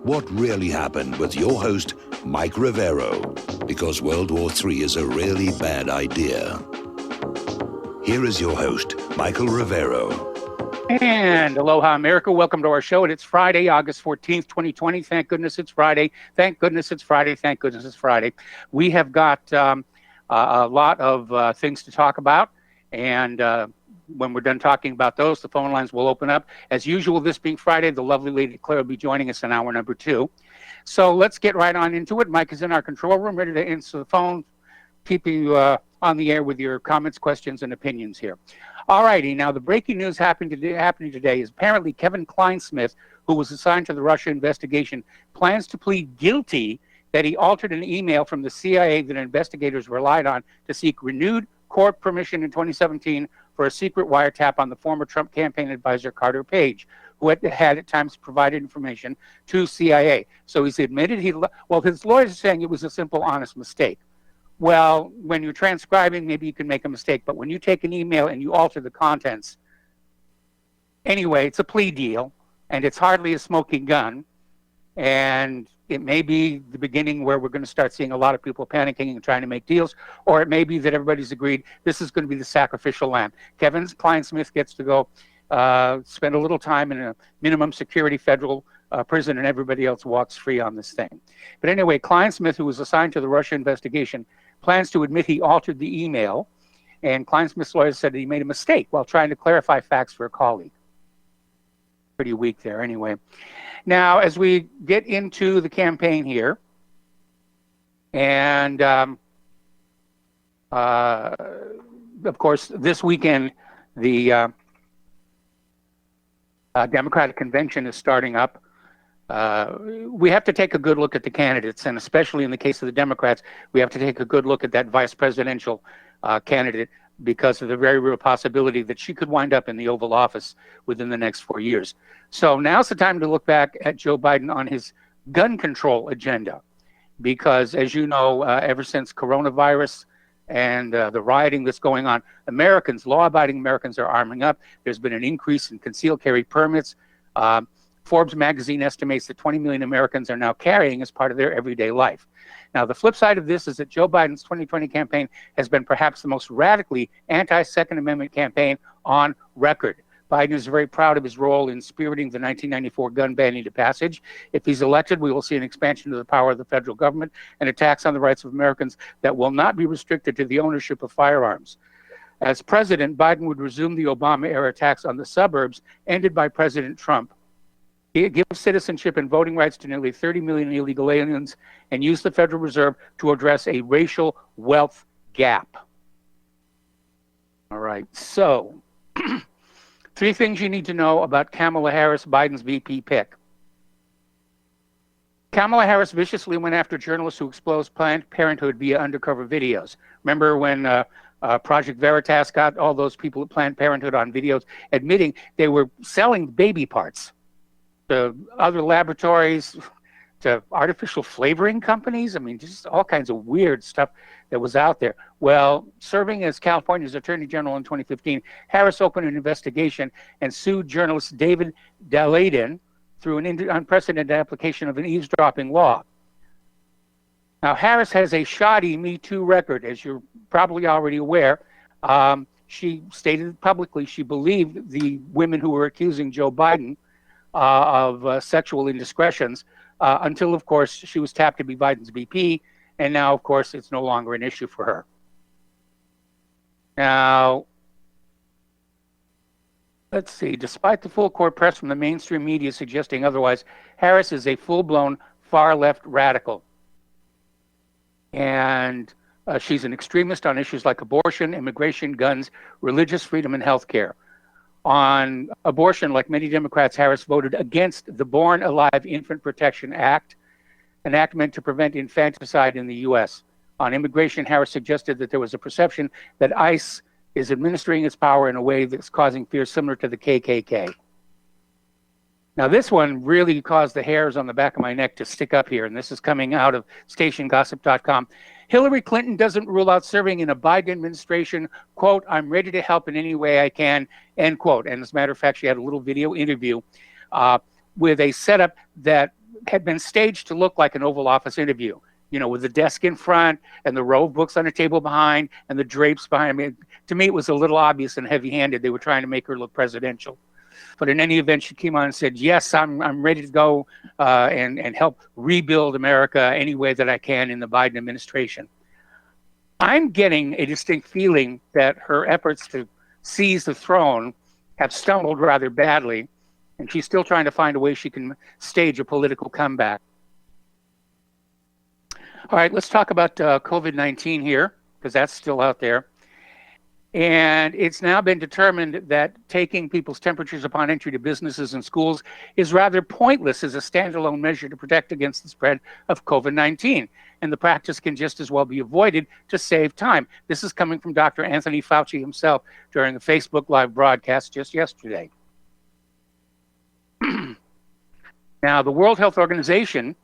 What really happened with your host, Mike Rivero, because World War III is a really bad idea. Here is your host, Michael Rivero. And aloha, America. Welcome to our show. And it's Friday, August 14th, 2020. Thank goodness it's Friday. Thank goodness it's Friday. Thank goodness it's Friday. We have got a lot of things to talk about. And when we're done talking about those, the phone lines will open up. As usual, this being Friday, the lovely Lady Claire will be joining us in hour number 2. So let's get right on into it. Mike is in our control room, ready to answer the phone, keep you on the air with your comments, questions, and opinions here. All righty. Now, the breaking news happening today is apparently Kevin Kleinsmith, who was assigned to the Russia investigation, plans to plead guilty that he altered an email from the CIA that investigators relied on to seek renewed court permission in 2017 for a secret wiretap on the former Trump campaign advisor Carter Page, who had at times provided information to CIA. So he's admitted his lawyers are saying it was a simple, honest mistake. Well, when you're transcribing, maybe you can make a mistake, but when you take an email and you alter the contents, anyway, it's a plea deal, and it's hardly a smoking gun, and it may be the beginning where we're going to start seeing a lot of people panicking and trying to make deals, or it may be that everybody's agreed this is going to be the sacrificial lamb. Kevin Kleinsmith gets to go spend a little time in a minimum security federal prison, and everybody else walks free on this thing. But anyway, Kleinsmith, who was assigned to the Russia investigation, plans to admit he altered the email, and Kleinsmith's lawyers said that he made a mistake while trying to clarify facts for a colleague. Pretty weak there, anyway. Now, as we get into the campaign here, and of course, this weekend, the Democratic convention is starting up. We have to take a good look at the candidates, and especially in the case of the Democrats, we have to take a good look at that vice presidential candidate, because of the very real possibility that she could wind up in the Oval Office within the next 4 years. So now's the time to look back at Joe Biden on his gun control agenda, because as you know, ever since coronavirus and the rioting that's going on, law-abiding Americans are arming up. There's been an increase in concealed carry permits. Forbes magazine estimates that 20 million Americans are now carrying as part of their everyday life. Now, the flip side of this is that Joe Biden's 2020 campaign has been perhaps the most radically anti-Second Amendment campaign on record. Biden is very proud of his role in spiriting the 1994 gun ban into passage. If he's elected, we will see an expansion of the power of the federal government and attacks on the rights of Americans that will not be restricted to the ownership of firearms. As president, Biden would resume the Obama-era attacks on the suburbs ended by President Trump. He gives citizenship and voting rights to nearly 30 million illegal aliens and use the Federal Reserve to address a racial wealth gap. All right, so 3 things you need to know about Kamala Harris, Biden's VP pick. Kamala Harris viciously went after journalists who exposed Planned Parenthood via undercover videos. Remember when Project Veritas got all those people at Planned Parenthood on videos admitting they were selling baby parts to other laboratories, to artificial flavoring companies? I mean, just all kinds of weird stuff that was out there. Well, serving as California's Attorney General in 2015, Harris opened an investigation and sued journalist David Daleiden through an unprecedented application of an eavesdropping law. Now, Harris has a shoddy Me Too record, as you're probably already aware. She stated publicly she believed the women who were accusing Joe Biden of sexual indiscretions until, of course, she was tapped to be Biden's VP, and now, of course, it's no longer an issue for her. Now, let's see. Despite the full court press from the mainstream media suggesting otherwise, Harris is a full-blown far-left radical. And she's an extremist on issues like abortion, immigration, guns, religious freedom, and health care. On abortion, like many Democrats, Harris voted against the Born Alive Infant Protection Act, an act meant to prevent infanticide in the U.S. On immigration, Harris suggested that there was a perception that ICE is administering its power in a way that's causing fear similar to the KKK. Now, this one really caused the hairs on the back of my neck to stick up here, and this is coming out of stationgossip.com. Hillary Clinton doesn't rule out serving in a Biden administration. Quote, I'm ready to help in any way I can, end quote. And as a matter of fact, she had a little video interview with a setup that had been staged to look like an Oval Office interview, with the desk in front and the row of books on the table behind and the drapes behind. I mean, to me, it was a little obvious and heavy-handed. They were trying to make her look presidential. But in any event, she came on and said, yes, I'm ready to go and help rebuild America any way that I can in the Biden administration. I'm getting a distinct feeling that her efforts to seize the throne have stumbled rather badly, and she's still trying to find a way she can stage a political comeback. All right, let's talk about COVID-19 here, because that's still out there. And it's now been determined that taking people's temperatures upon entry to businesses and schools is rather pointless as a standalone measure to protect against the spread of COVID-19. And the practice can just as well be avoided to save time. This is coming from Dr. Anthony Fauci himself during a Facebook Live broadcast just yesterday. Now, the World Health Organization,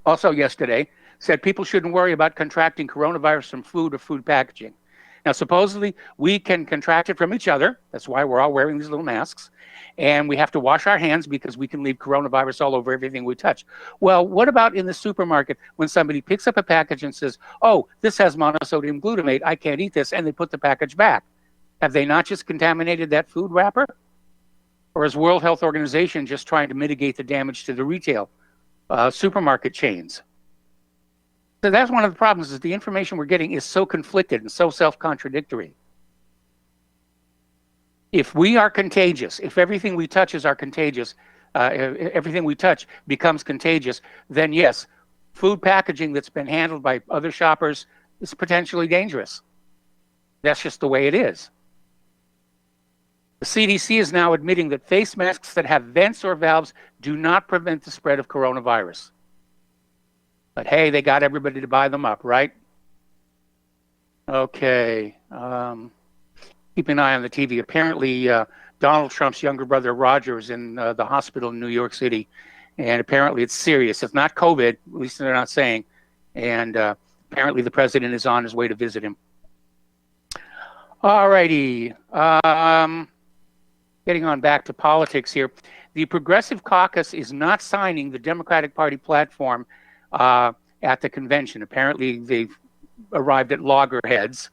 also yesterday, said people shouldn't worry about contracting coronavirus from food or food packaging. Now, supposedly, we can contract it from each other. That's why we're all wearing these little masks. And we have to wash our hands because we can leave coronavirus all over everything we touch. Well, what about in the supermarket when somebody picks up a package and says, oh, this has monosodium glutamate, I can't eat this, and they put the package back? Have they not just contaminated that food wrapper? Or is World Health Organization just trying to mitigate the damage to the retail supermarket chains? So that's one of the problems, is the information we're getting is so conflicted and so self-contradictory. If we are contagious, if everything we touch is contagious, everything we touch becomes contagious, then yes, food packaging that's been handled by other shoppers is potentially dangerous. That's just the way it is. The CDC is now admitting that face masks that have vents or valves do not prevent the spread of coronavirus. But hey, they got everybody to buy them up, right? Okay. Keep an eye on the TV. Apparently, Donald Trump's younger brother, Roger, is in the hospital in New York City. And apparently it's serious. It's not COVID, at least they're not saying. And apparently the president is on his way to visit him. All righty. Getting on back to politics here. The Progressive Caucus is not signing the Democratic Party platform at the convention. Apparently, they've arrived at loggerheads.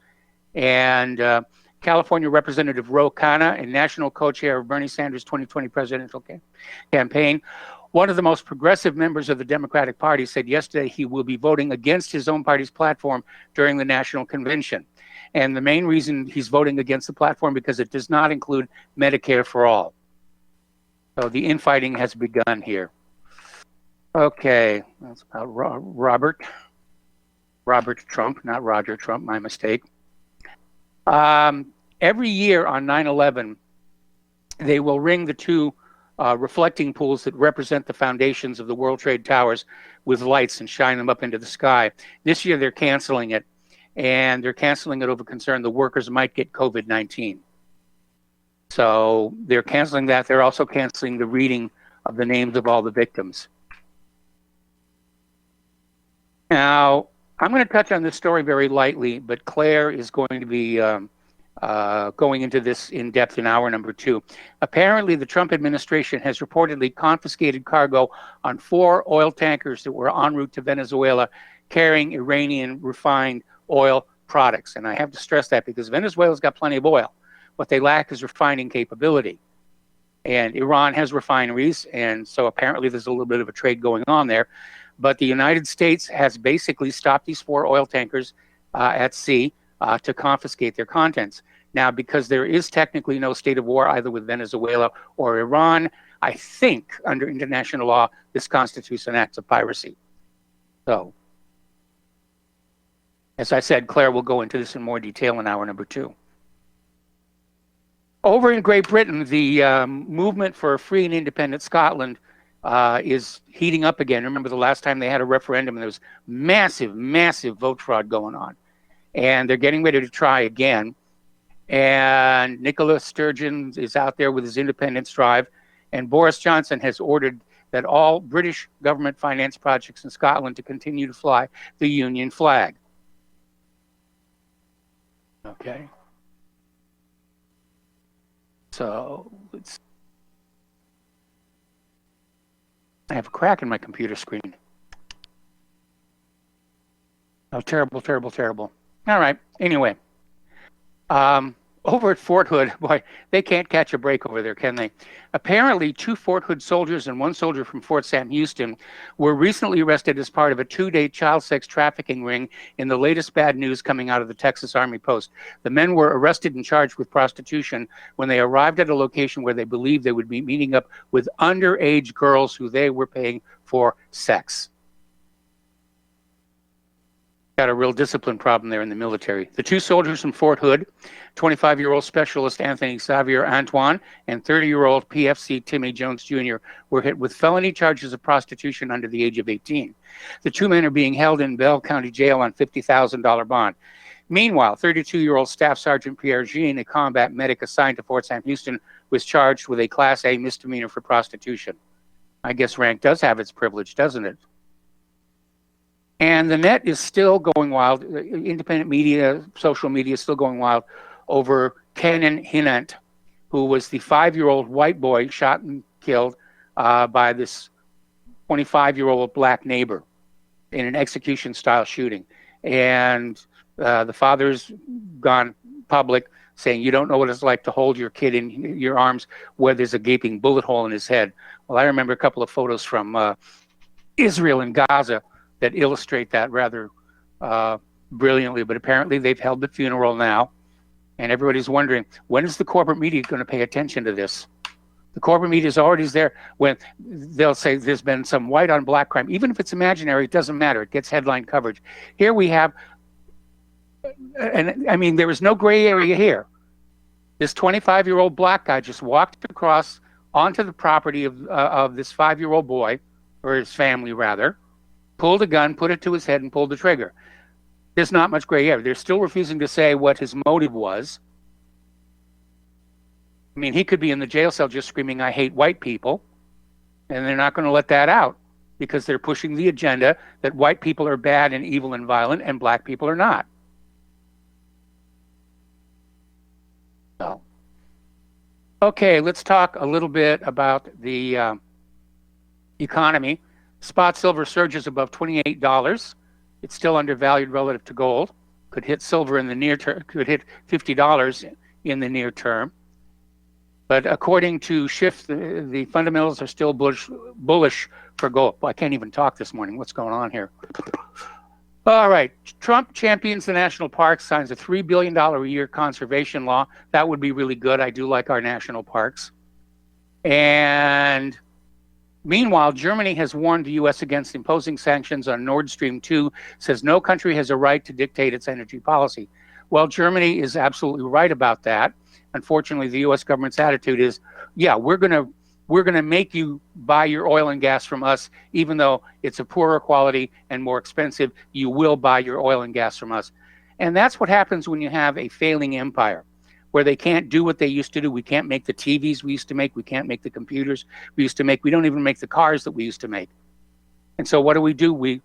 And California Representative Ro Khanna and national co-chair of Bernie Sanders' 2020 presidential campaign, one of the most progressive members of the Democratic Party, said yesterday he will be voting against his own party's platform during the national convention. And the main reason he's voting against the platform because it does not include Medicare for all. So the infighting has begun here. Okay, that's about Robert Trump, not Roger Trump, my mistake. Every year on 9/11, they will ring the two reflecting pools that represent the foundations of the World Trade Towers with lights and shine them up into the sky. This year they're canceling it, and they're canceling it over concern the workers might get COVID-19. So they're canceling that. They're also canceling the reading of the names of all the victims. Now, I'm going to touch on this story very lightly, but Claire is going to be going into this in depth in hour number 2. Apparently, the Trump administration has reportedly confiscated cargo on 4 oil tankers that were en route to Venezuela carrying Iranian refined oil products. And I have to stress that because Venezuela's got plenty of oil. What they lack is refining capability. And Iran has refineries, and so apparently there's a little bit of a trade going on there. But the United States has basically stopped these 4 oil tankers at sea to confiscate their contents. Now, because there is technically no state of war either with Venezuela or Iran, I think under international law, this constitutes an act of piracy. So, as I said, Claire will go into this in more detail in hour number 2. Over in Great Britain, the movement for a free and independent Scotland is heating up again. Remember the last time they had a referendum and there was massive, massive vote fraud going on. And they're getting ready to try again. And Nicola Sturgeon is out there with his independence drive. And Boris Johnson has ordered that all British government finance projects in Scotland to continue to fly the Union flag. Okay. So I have a crack in my computer screen. Oh, terrible, terrible, terrible. All right. Anyway, over at Fort Hood, boy, they can't catch a break over there, can they? Apparently, 2 Fort Hood soldiers and 1 soldier from Fort Sam Houston were recently arrested as part of a 2-day child sex trafficking ring in the latest bad news coming out of the Texas Army Post. The men were arrested and charged with prostitution when they arrived at a location where they believed they would be meeting up with underage girls who they were paying for sex. Got a real discipline problem there in the military. The 2 soldiers from Fort Hood, 25-year-old Specialist Anthony Xavier Antoine and 30-year-old PFC Timmy Jones Jr. were hit with felony charges of prostitution under the age of 18. The 2 men are being held in Bell County Jail on $50,000 bond. Meanwhile, 32-year-old Staff Sergeant Pierre Jean, a combat medic assigned to Fort Sam Houston, was charged with a Class A misdemeanor for prostitution. I guess rank does have its privilege, doesn't it? And the net is still going wild. Independent media, social media is still going wild over Kenan Hinant, who was the 5-year-old white boy shot and killed by this 25-year-old black neighbor in an execution-style shooting. And the father's gone public saying, you don't know what it's like to hold your kid in your arms where there's a gaping bullet hole in his head. Well, I remember a couple of photos from Israel and Gaza that illustrate that rather brilliantly, but apparently they've held the funeral now, and everybody's wondering, when is the corporate media going to pay attention to this? The corporate media is already there when they'll say there's been some white on black crime. Even if it's imaginary, it doesn't matter. It gets headline coverage. Here we have, and I mean, there was no gray area here. This 25-year-old black guy just walked across onto the property of this 5-year-old boy, or his family rather, pulled a gun, put it to his head, and pulled the trigger. There's not much gray area. They're still refusing to say what his motive was. I mean, he could be in the jail cell just screaming, I hate white people, and they're not going to let that out because they're pushing the agenda that white people are bad and evil and violent and black people are not. So, okay, let's talk a little bit about the economy. Spot silver surges above $28. It's still undervalued relative to gold. Could hit silver in the near term, could hit $50 in the near term. But according to Schiff, the fundamentals are still bullish for gold. Well, I can't even talk this morning. What's going on here? All right. Trump champions the national parks, signs a $3 billion a year conservation law. That would be really good. I do like our national parks. And meanwhile, Germany has warned the U.S. against imposing sanctions on Nord Stream 2, says no country has a right to dictate its energy policy. Well, Germany is absolutely right about that. Unfortunately, the U.S. government's attitude is, yeah, we're gonna make you buy your oil and gas from us, even though it's a poorer quality and more expensive. You will buy your oil and gas from us. And that's what happens when you have a failing empire, where they can't do what they used to do. We can't make the TVs we used to make. We can't make the computers we used to make. We don't even make the cars that we used to make. And so what do? We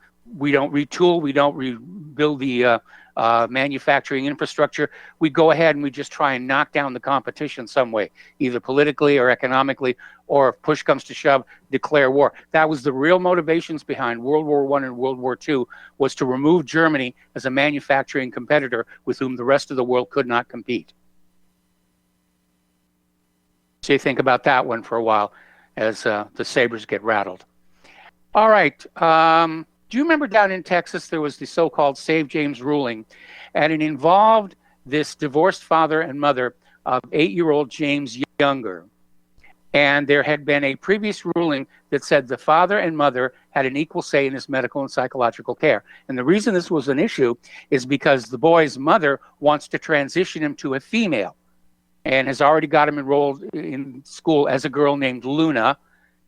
don't retool. We don't rebuild the manufacturing infrastructure. We go ahead and we just try and knock down the competition some way, either politically or economically, or if push comes to shove, declare war. That was the real motivations behind World War I and World War II, was to remove Germany as a manufacturing competitor with whom the rest of the world could not compete. So you think about that one for a while as the sabers get rattled. All right. Do you remember down in Texas, there was the so-called Save James ruling, and it involved this divorced father and mother of 8-year-old James Younger. And there had been a previous ruling that said the father and mother had an equal say in his medical and psychological care. And the reason this was an issue is because the boy's mother wants to transition him to a female and has already got him enrolled in school as a girl named Luna,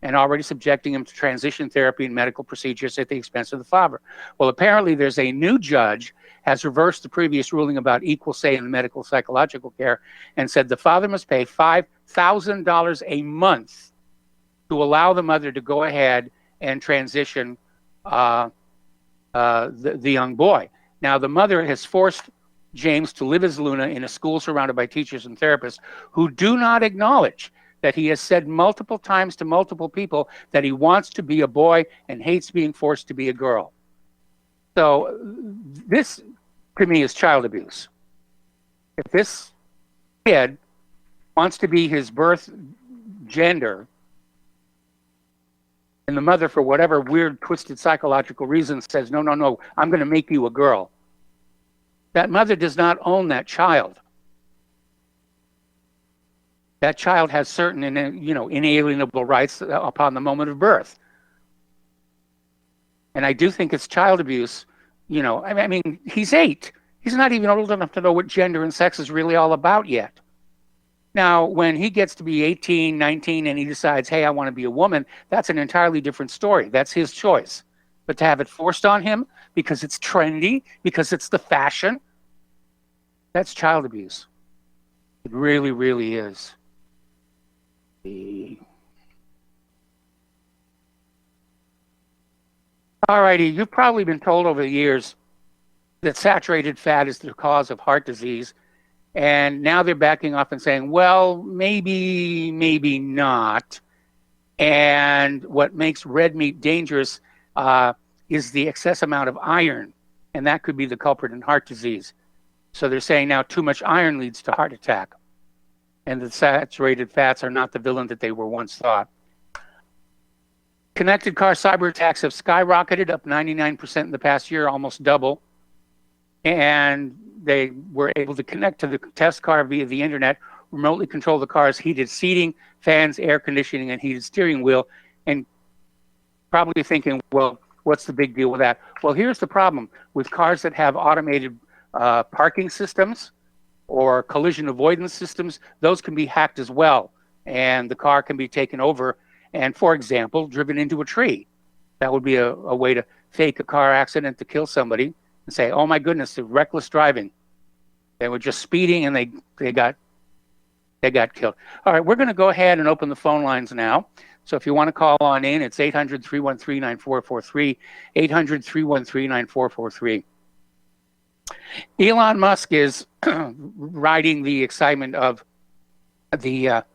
and already subjecting him to transition therapy and medical procedures at the expense of the father. Well, apparently there's a new judge has reversed the previous ruling about equal say in the medical psychological care and said the father must pay $5,000 a month to allow the mother to go ahead and transition the young boy. Now, the mother has forced James to live as Luna in a school surrounded by teachers and therapists who do not acknowledge that he has said multiple times to multiple people that he wants to be a boy and hates being forced to be a girl. So this, to me, is child abuse. If this kid wants to be his birth gender, and the mother, for whatever weird, twisted psychological reason, says, no, no, no, I'm going to make you a girl, that mother does not own that child. That child has certain, inalienable rights upon the moment of birth. And I do think it's child abuse. I mean, he's 8. He's not even old enough to know what gender and sex is really all about yet. Now, when he gets to be 18, 19, and he decides, hey, I want to be a woman, that's an entirely different story. That's his choice. But to have it forced on him because it's trendy, because it's the fashion, that's child abuse. It really, really is. All righty, you've probably been told over the years that saturated fat is the cause of heart disease. And now they're backing off and saying, well, maybe not. And what makes red meat dangerous is the excess amount of iron. And that could be the culprit in heart disease. So they're saying now too much iron leads to heart attack. And the saturated fats are not the villain that they were once thought. Connected car cyber attacks have skyrocketed, up 99% in the past year, almost double. And they were able to connect to the test car via the internet, remotely control the car's heated seating, fans, air conditioning, and heated steering wheel. And probably thinking, well, what's the big deal with that? Well, here's the problem with cars that have automated parking systems or collision avoidance systems. Those can be hacked as well, and the car can be taken over and, for example, driven into a tree. That would be a way to fake a car accident to kill somebody and say, oh my goodness, they're reckless driving. They were just speeding and they got killed. All right, we're going to go ahead and open the phone lines now. So if you want to call on in, it's 800-313-9443, 800-313-9443. Elon Musk is riding the excitement of the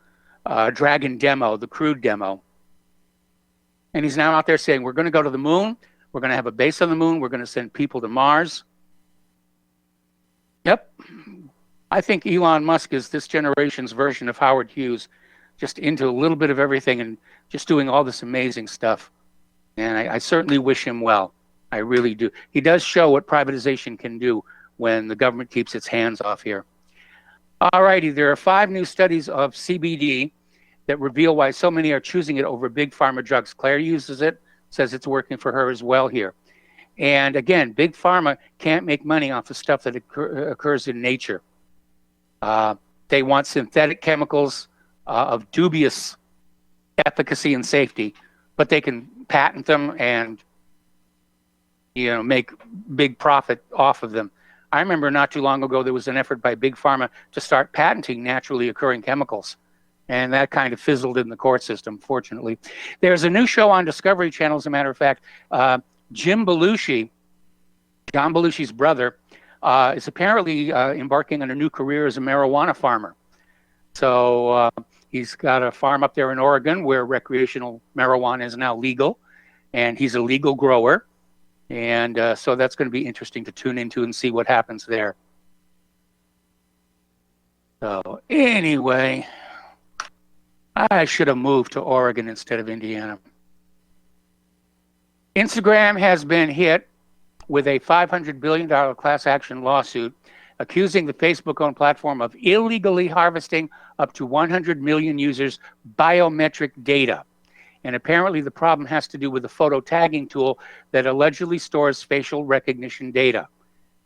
Dragon demo, the crude demo. And he's now out there saying, we're going to go to the moon. We're going to have a base on the moon. We're going to send people to Mars. Yep. I think Elon Musk is this generation's version of Howard Hughes, just into a little bit of everything and just doing all this amazing stuff. And I certainly wish him well. I really do. He does show what privatization can do when the government keeps its hands off here. All righty, there are 5 new studies of CBD that reveal why so many are choosing it over big pharma drugs. Claire uses it, says it's working for her as well here. And again, big pharma can't make money off the stuff that occurs in nature. They want synthetic chemicals of dubious efficacy and safety, but they can patent them and make big profit off of them. I remember not too long ago there was an effort by big pharma to start patenting naturally occurring chemicals, and that kind of fizzled in the court system, fortunately. There's a new show on Discovery Channel, as a matter of fact. John Belushi's brother, is apparently embarking on a new career as a marijuana farmer. So he's got a farm up there in Oregon where recreational marijuana is now legal, and he's a legal grower. And so that's going to be interesting to tune into and see what happens there. So anyway, I should have moved to Oregon instead of Indiana. Instagram has been hit with a $500 billion class action lawsuit accusing the Facebook-owned platform of illegally harvesting up to 100 million users' biometric data. And apparently the problem has to do with the photo tagging tool that allegedly stores facial recognition data.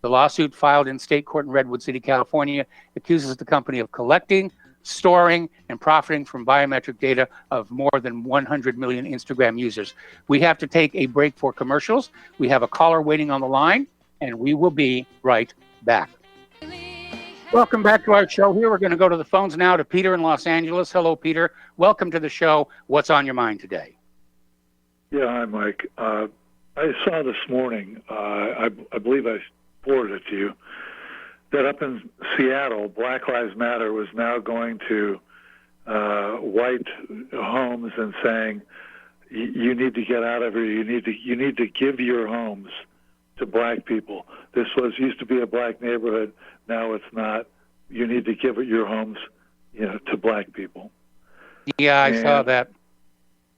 The lawsuit, filed in state court in Redwood City, California, accuses the company of collecting, storing, and profiting from biometric data of more than 100 million Instagram users. We have to take a break for commercials. We have a caller waiting on the line, and we will be right back. Welcome back to our show here. We're going to go to the phones now to Peter in Los Angeles. Hello, Peter. Welcome to the show. What's on your mind today? Yeah, hi, Mike. I saw this morning, I believe I forwarded it to you, that up in Seattle, Black Lives Matter was now going to white homes and saying, you need to get out of here. You need to give your homes to black people. This used to be a black neighborhood. Now it's not. You need to give your homes, to black people. Yeah, I saw that.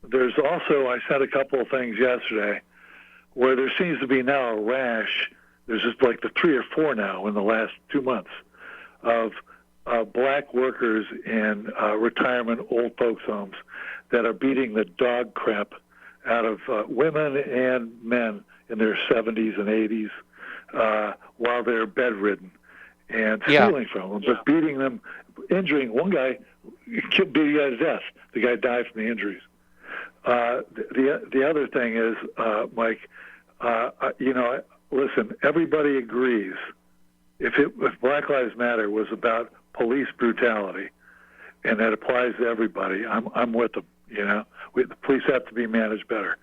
There's also, I said a couple of things yesterday, where there seems to be now a rash. There's just like the 3 or 4 now in the last 2 months of black workers in retirement old folks homes that are beating the dog crap out of women and men in their 70s and 80s while they're bedridden and stealing from them, but beating them, injuring. One guy beat a guy to death. The guy died from the injuries. The other thing is, Mike, listen, everybody agrees if Black Lives Matter was about police brutality, and that applies to everybody, I'm with them. The police have to be managed better.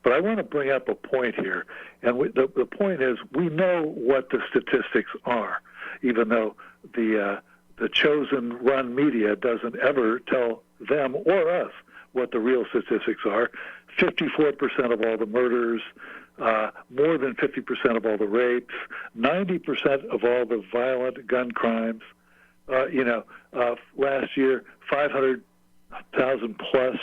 But I want to bring up a point here, and the point is we know what the statistics are, even though the chosen run media doesn't ever tell them or us what the real statistics are. 54% of all the murders, more than 50% of all the rapes, 90% of all the violent gun crimes. Last year, 500,000 plus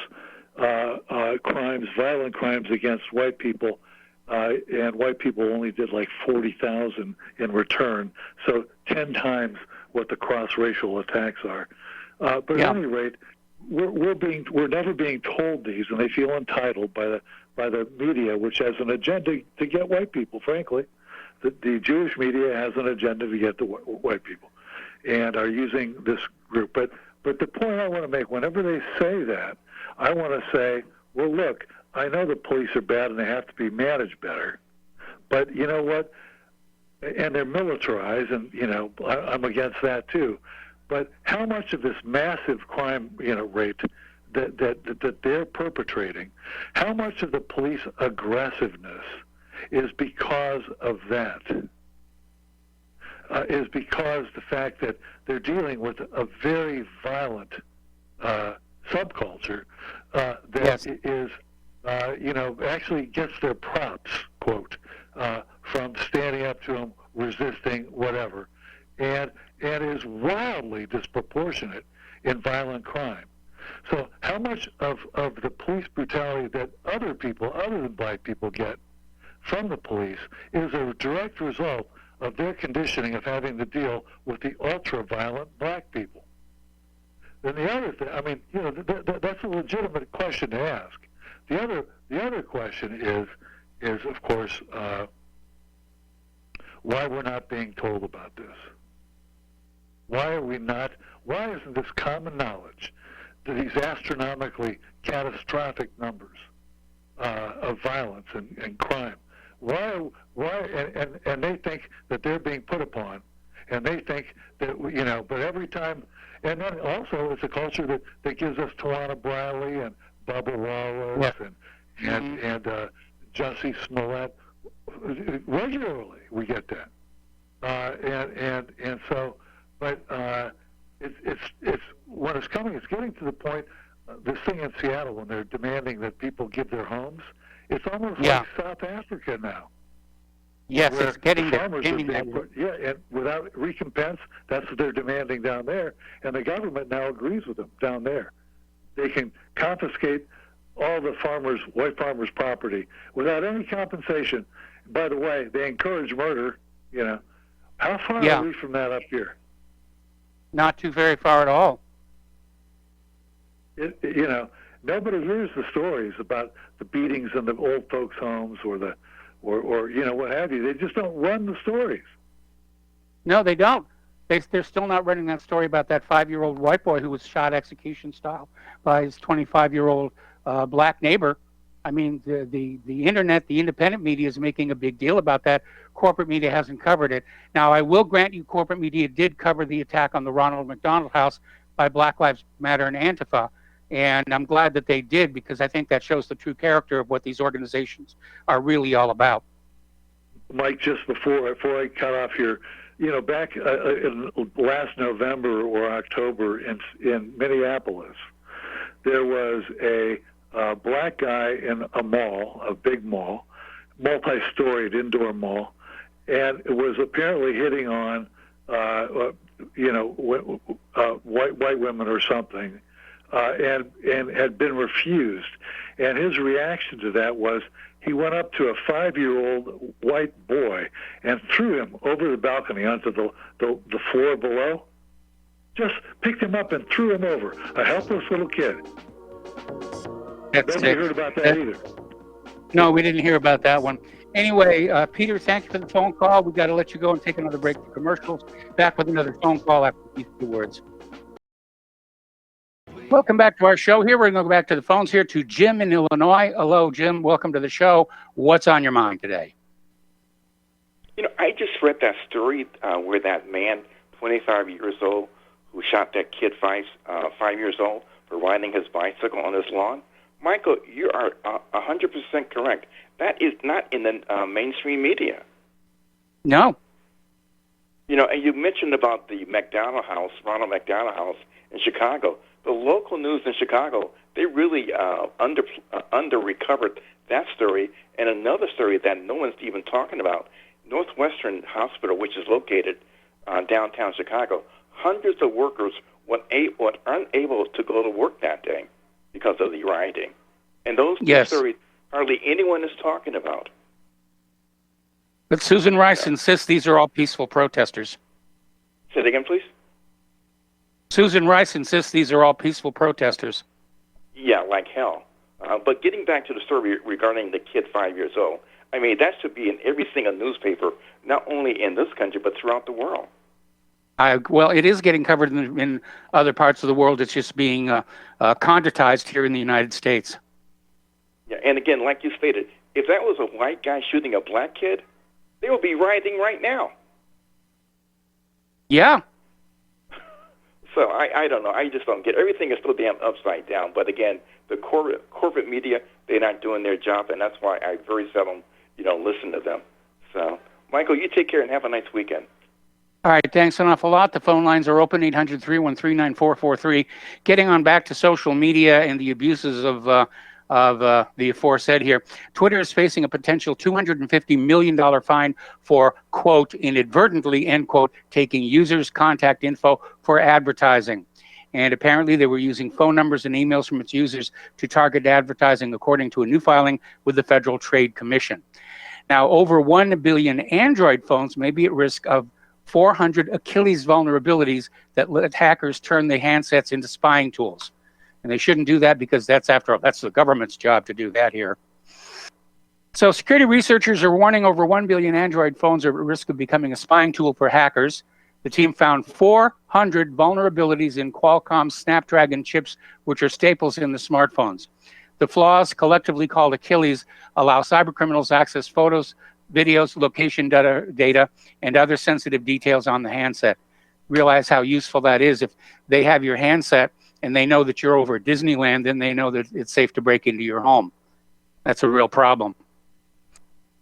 crimes, violent crimes against white people, and white people only did like 40,000 in return. So 10 times what the cross-racial attacks are. But at any rate, we're never being told these, and they feel entitled by the media, which has an agenda to get white people. Frankly, the Jewish media has an agenda to get the white people, and are using this group. But the point I want to make, whenever they say that, I want to say, well, look, I know the police are bad and they have to be managed better, but you know what? And they're militarized, and I'm against that too. But how much of this massive crime, rate that they're perpetrating, how much of the police aggressiveness is because of that? Is because the fact that they're dealing with a very violent subculture that is, actually gets their props, quote, from standing up to them, resisting, whatever, and is wildly disproportionate in violent crime. So how much of the police brutality that other people, other than black people, get from the police is a direct result of their conditioning of having to deal with the ultra-violent black people? Then the other thing, that's a legitimate question to ask. The other question is of course, why we're not being told about this. Why isn't this common knowledge that these astronomically catastrophic numbers of violence and crime? Why, and they think that they're being put upon, and they think that, but every time, and then also it's a culture that gives us Tawana Briley and Bubba Wallace and Jussie Smollett. Regularly we get that. And so, but it's when it's coming, it's getting to the point, this thing in Seattle when they're demanding that people give their homes, it's almost like South Africa now. Yes, it's getting there. And without recompense, that's what they're demanding down there. And the government now agrees with them down there. They can confiscate all the white farmers' property without any compensation. By the way, they encourage murder. How far are we from that up here? Not too very far at all. Nobody hears the stories about the beatings in the old folks' homes or what have you. They just don't run the stories. No, they don't. They're still not running that story about that 5-year-old white boy who was shot execution style by his 25-year-old black neighbor. I mean, the internet, the independent media is making a big deal about that. Corporate media hasn't covered it. Now, I will grant you, corporate media did cover the attack on the Ronald McDonald House by Black Lives Matter and Antifa. And I'm glad that they did, because I think that shows the true character of what these organizations are really all about. Mike, just before I cut off here, back in last November or October in Minneapolis, there was a black guy in a mall, a big mall, multi-storied indoor mall, and it was apparently hitting on, white women or something, and had been refused. And his reaction to that was he went up to a 5-year-old white boy and threw him over the balcony onto the floor below. Just picked him up and threw him over. A helpless little kid. Nobody heard about that either. No, we didn't hear about that one. Anyway, Peter, thank you for the phone call. We've got to let you go and take another break for commercials. Back with another phone call after these two words. Welcome back to our show. Here we're going to go back to the phones here to Jim in Illinois. Hello, Jim. Welcome to the show. What's on your mind today? I just read that story where that man, 25 years old, who shot that kid 5 years old for riding his bicycle on his lawn. Michael, you are 100% correct. That is not in the mainstream media. No. And you mentioned about the Ronald McDonald House in Chicago. The local news in Chicago, they really under-recovered that story. And another story that no one's even talking about, Northwestern Hospital, which is located downtown Chicago, hundreds of workers were unable to go to work that day because of the rioting. And those two stories hardly anyone is talking about. But Susan Rice insists these are all peaceful protesters. Say it again, please. Susan Rice insists these are all peaceful protesters. Yeah, like hell. But getting back to the story regarding the kid 5 years old, that should be in every single newspaper, not only in this country, but throughout the world. Well, it is getting covered in other parts of the world. It's just being conditized here in the United States. Yeah, and again, like you stated, if that was a white guy shooting a black kid, they would be rioting right now. Yeah. So I don't know. I just don't get it. Everything is so damn upside down. But again, the corporate media, they're not doing their job, and that's why I very seldom, listen to them. So, Michael, you take care and have a nice weekend. All right, thanks an awful lot. The phone lines are open, 800-313-9443. Getting on back to social media and the abuses of the aforesaid here. Twitter is facing a potential $250 million fine for, quote, inadvertently, end quote, taking users' contact info for advertising. And apparently they were using phone numbers and emails from its users to target advertising, according to a new filing with the Federal Trade Commission. Now, over 1 billion Android phones may be at risk of 400 Achilles vulnerabilities that let hackers turn the handsets into spying tools. And they shouldn't do that because that's the government's job to do that here. So security researchers are warning over 1 billion Android phones are at risk of becoming a spying tool for hackers. The team found 400 vulnerabilities in Qualcomm's Snapdragon chips, which are staples in the smartphones. The flaws, collectively called Achilles, allow cybercriminals access photos, videos, location data, and other sensitive details on the handset. Realize how useful that is. If they have your handset and they know that you're over at Disneyland, then they know that it's safe to break into your home. That's a real problem.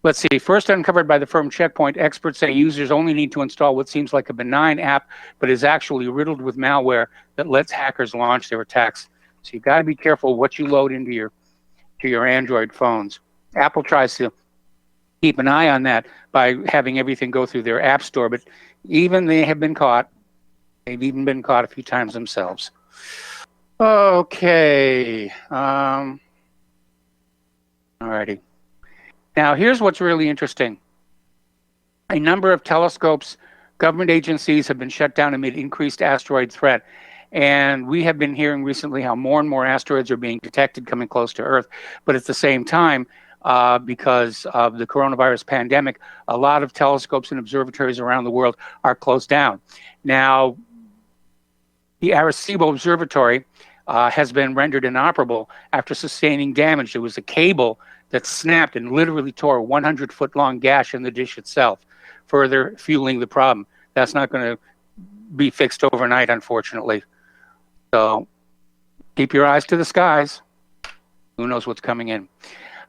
Let's see. First uncovered by the firm Checkpoint, experts say users only need to install what seems like a benign app, but is actually riddled with malware that lets hackers launch their attacks. So you've got to be careful what you load into your Android phones. Apple tries to keep an eye on that by having everything go through their app store, but even they have been caught. They've even been caught a few times themselves. Okay. All righty. Now, here's what's really interesting. A number of telescopes, government agencies have been shut down amid increased asteroid threat. And we have been hearing recently how more and more asteroids are being detected coming close to Earth. But at the same time, because of the coronavirus pandemic, a lot of telescopes and observatories around the world are closed down. Now, the Arecibo Observatory has been rendered inoperable after sustaining damage. There was a cable that snapped and literally tore a 100-foot-long gash in the dish itself, further fueling the problem. That's not going to be fixed overnight, unfortunately. So keep your eyes to the skies. Who knows what's coming in?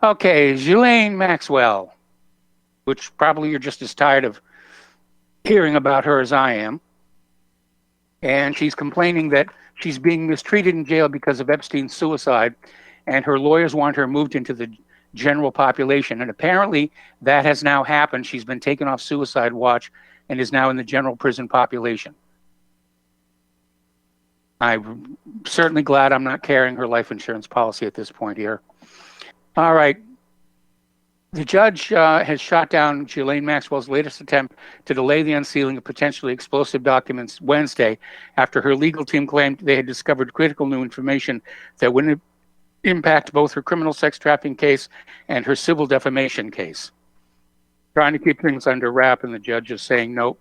Okay, Ghislaine Maxwell, which probably you're just as tired of hearing about her as I am. And she's complaining that she's being mistreated in jail because of Epstein's suicide, and her lawyers want her moved into the general population. And apparently that has now happened. She's been taken off suicide watch and is now in the general prison population. I'm certainly glad I'm not carrying her life insurance policy at this point here. All right. The judge has shot down Ghislaine Maxwell's latest attempt to delay the unsealing of potentially explosive documents Wednesday after her legal team claimed they had discovered critical new information that would impact both her criminal sex trafficking case and her civil defamation case. Trying to keep things under wrap, and the judge is saying nope.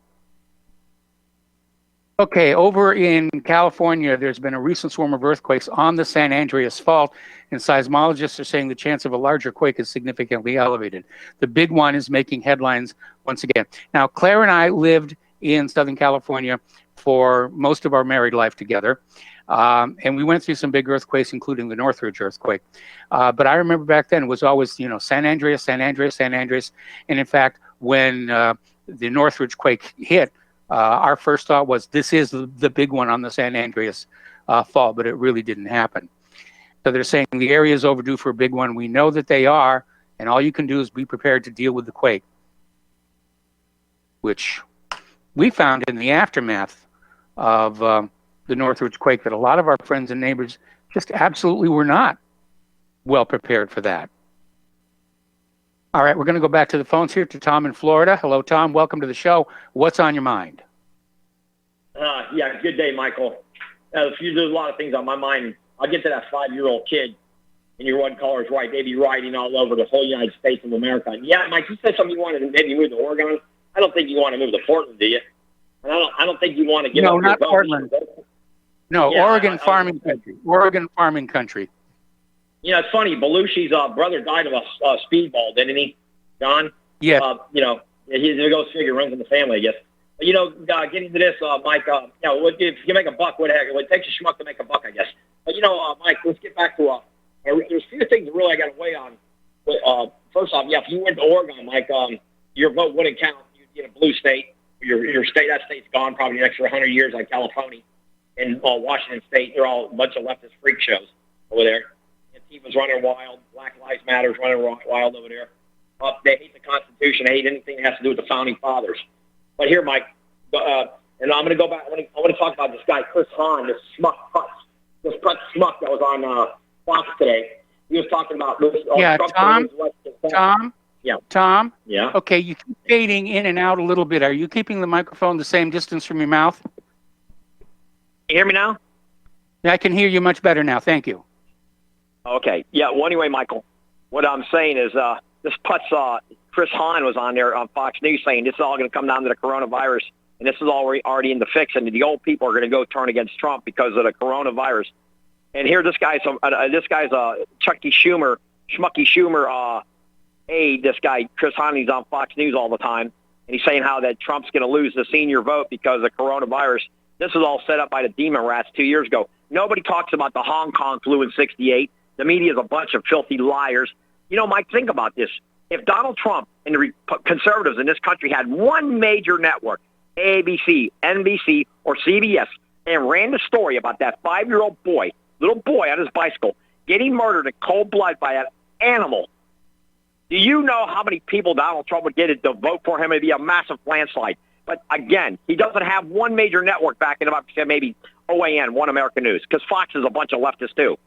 Okay, over in California, there's been a recent swarm of earthquakes on the San Andreas Fault, and seismologists are saying the chance of a larger quake is significantly elevated. The big one is making headlines once again. Now, Claire and I lived in Southern California for most of our married life together, and we went through some big earthquakes, including the Northridge earthquake. But I remember back then it was always, San Andreas, San Andreas, San Andreas. And in fact, when the Northridge quake hit, our first thought was, this is the big one on the San Andreas fault, but it really didn't happen. So they're saying the area is overdue for a big one. We know that they are, and all you can do is be prepared to deal with the quake, which we found in the aftermath of the Northridge quake that a lot of our friends and neighbors just absolutely were not well prepared for that. All right, we're going to go back to the phones here to Tom in Florida. Hello, Tom. Welcome to the show. What's on your mind? Yeah, good day, Michael. There's a lot of things on my mind. I'll get to that 5-year-old kid, and your one caller is right. They'd be riding all over the whole United States of America. And yeah, Mike, you said something you wanted to maybe move to Oregon. I don't think you want to move to Portland, do you? And I don't think you want to give up your vote. No, not Portland. No, yeah, Oregon farming country. Oregon farming country. It's funny. Belushi's brother died of a speedball, didn't he, John? Yeah. He goes figure, runs in the family, I guess. But, getting to this, Mike, if you make a buck, what the heck? It takes a schmuck to make a buck, I guess. But, Mike, let's get back to there's a few things really I got to weigh on. First off, if you went to Oregon, Mike, your vote wouldn't count. You'd get a blue state. Your state, that state's gone probably the next 100 years, like California. And Washington State, they're all a bunch of leftist freak shows over there. Antifa's running wild. Black Lives Matter is running wild over there. They hate the Constitution. They hate anything that has to do with the Founding Fathers. But here, Mike, and I'm going to go back. I want to talk about this guy, Chris Hahn, this schmuck putz. This putz schmuck that was on Fox today. He was talking about this. Tom? Yeah. Tom? Yeah. Okay, you keep fading in and out a little bit. Are you keeping the microphone the same distance from your mouth? You hear me now? Yeah, I can hear you much better now. Thank you. Okay. Yeah. Well, anyway, Michael, what I'm saying is this putz, Chris Hahn was on there on Fox News saying this is all going to come down to the coronavirus, and this is already in the fix, and the old people are going to go turn against Trump because of the coronavirus. And here, this guy's Chucky Schumer, Schmucky Schumer aide. This guy Chris Hahn, he's on Fox News all the time, and he's saying how that Trump's going to lose the senior vote because of coronavirus. This was all set up by the demon rats 2 years ago. Nobody talks about the Hong Kong flu in '68. The media is a bunch of filthy liars. Mike, think about this. If Donald Trump and the conservatives in this country had one major network, ABC, NBC, or CBS, and ran the story about that 5-year-old little boy on his bicycle, getting murdered in cold blood by an animal, do you know how many people Donald Trump would get to vote for him? It'd be a massive landslide. But again, he doesn't have one major network backing him up, except maybe OAN, One American News, because Fox is a bunch of leftists too.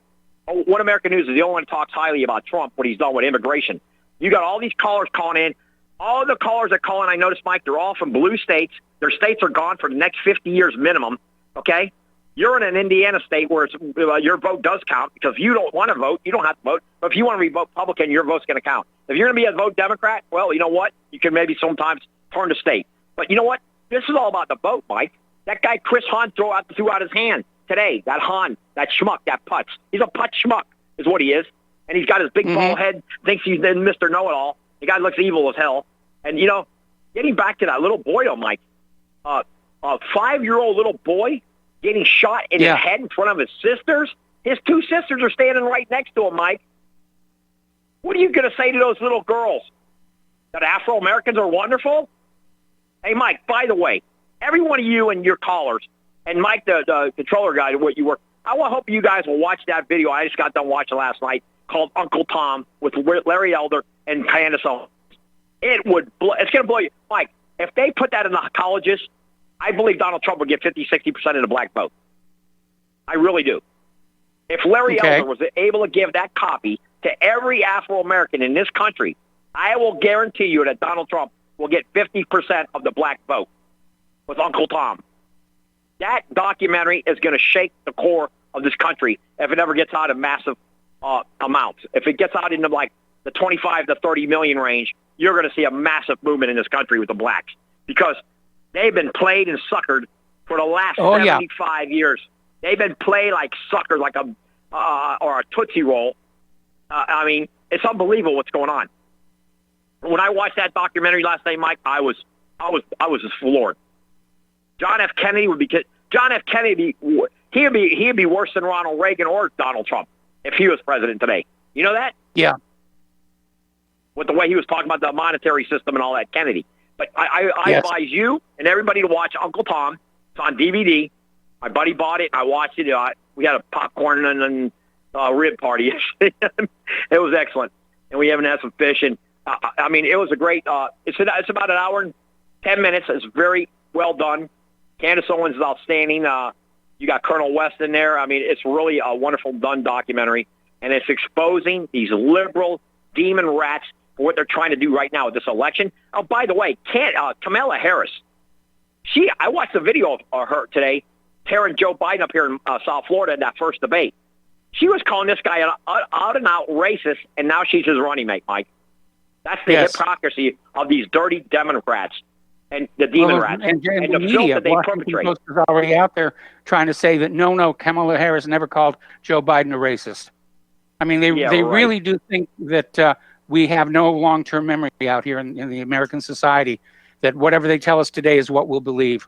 One American News is the only one who talks highly about Trump, what he's done with immigration. You got all these callers calling in. All the callers that call in, I noticed, Mike, they're all from blue states. Their states are gone for the next 50 years minimum, okay? You're in an Indiana state where your vote does count because if you don't want to vote, you don't have to vote. But if you want to be Republican, your vote's going to count. If you're going to be a vote Democrat, well, you know what? You can maybe sometimes turn to state. But you know what? This is all about the vote, Mike. That guy Chris Hahn threw out his hand today. That Hahn, that schmuck, that putz. He's a putz schmuck is what he is. And he's got his big bald head, thinks he's Mr. Know-It-all. The guy looks evil as hell. And, getting back to that little boy, though, Mike, a 5-year-old little boy getting shot in the head in front of his sisters. His 2 sisters are standing right next to him, Mike. What are you going to say to those little girls? That Afro-Americans are wonderful? Hey, Mike, by the way, every one of you and your callers, and Mike, the controller guy, what you work, I hope you guys will watch that video I just got done watching last night called Uncle Tom with Larry Elder and Candace Owens. It's going to blow you. Mike, if they put that in the colleges, I believe Donald Trump would get 50, 60% of the black vote. I really do. If Larry Elder was able to give that copy to every Afro-American in this country, I will guarantee you that Donald Trump will get 50% of the black vote with Uncle Tom. That documentary is going to shake the core of this country if it ever gets out in massive amounts. If it gets out into like the 25 to 30 million range, you're going to see a massive movement in this country with the blacks because they've been played and suckered for the last 75 years. They've been played like suckers, like or a Tootsie Roll. I mean, it's unbelievable what's going on. When I watched that documentary last night, Mike, I was just floored. John F. Kennedy he'd be worse than Ronald Reagan or Donald Trump if he was president today. You know that? Yeah. With the way he was talking about the monetary system and all that, Kennedy. But I advise you and everybody to watch Uncle Tom. It's on DVD. My buddy bought it. I watched it. We had a popcorn and rib party. It was excellent. And we even had some fish. And, I mean, it was a great it's about an hour and 10 minutes. It's very well done. Candace Owens is outstanding. You got Colonel West in there. I mean, it's really a wonderful done documentary. And it's exposing these liberal demon rats for what they're trying to do right now with this election. Oh, by the way, Kamala Harris, I watched a video of her today, tearing Joe Biden up here in South Florida in that first debate. She was calling this guy an out-and-out racist, and now she's his running mate, Mike. That's the hypocrisy of these dirty Democrats and the demon rats and the media, filth that they Washington perpetrate. Post is already out there trying to say that no, Kamala Harris never called Joe Biden a racist. I mean, they really do think that we have no long-term memory out here in the American society, that whatever they tell us today is what we'll believe.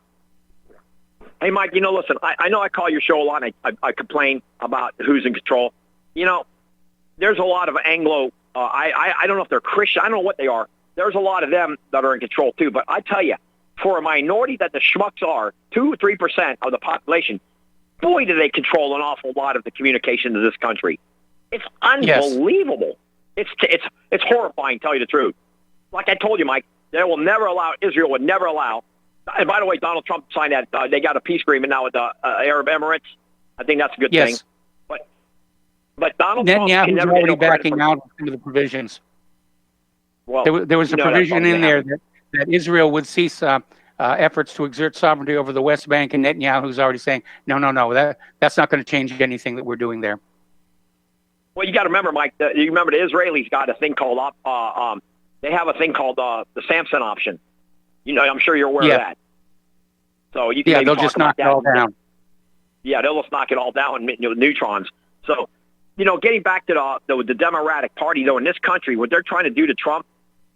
Hey, Mike, listen, I know I call your show a lot, and I complain about who's in control. There's a lot of Anglo, I don't know if they're Christian, I don't know what they are. There's a lot of them that are in control, too. But I tell you, for a minority that the schmucks are, 2 or 3% of the population, boy, do they control an awful lot of the communication of this country. It's unbelievable. Yes. It's horrifying, to tell you the truth. Like I told you, Mike, Israel would never allow. And by the way, Donald Trump signed that. They got a peace agreement now with the Arab Emirates. I think that's a good thing. But Donald Trump can never already backing out of some of the provisions. Well, there was a provision in there that Israel would cease efforts to exert sovereignty over the West Bank, and Netanyahu's already saying, no, that's not going to change anything that we're doing there. Well, you got to remember, Mike. You remember the Israelis got a thing called they have a thing called the Samson option. I'm sure you're aware of that. So you can they'll just knock it all down. Yeah, they'll just knock it all down and neutrons. So, getting back to the Democratic Party, though, in this country, what they're trying to do to Trump,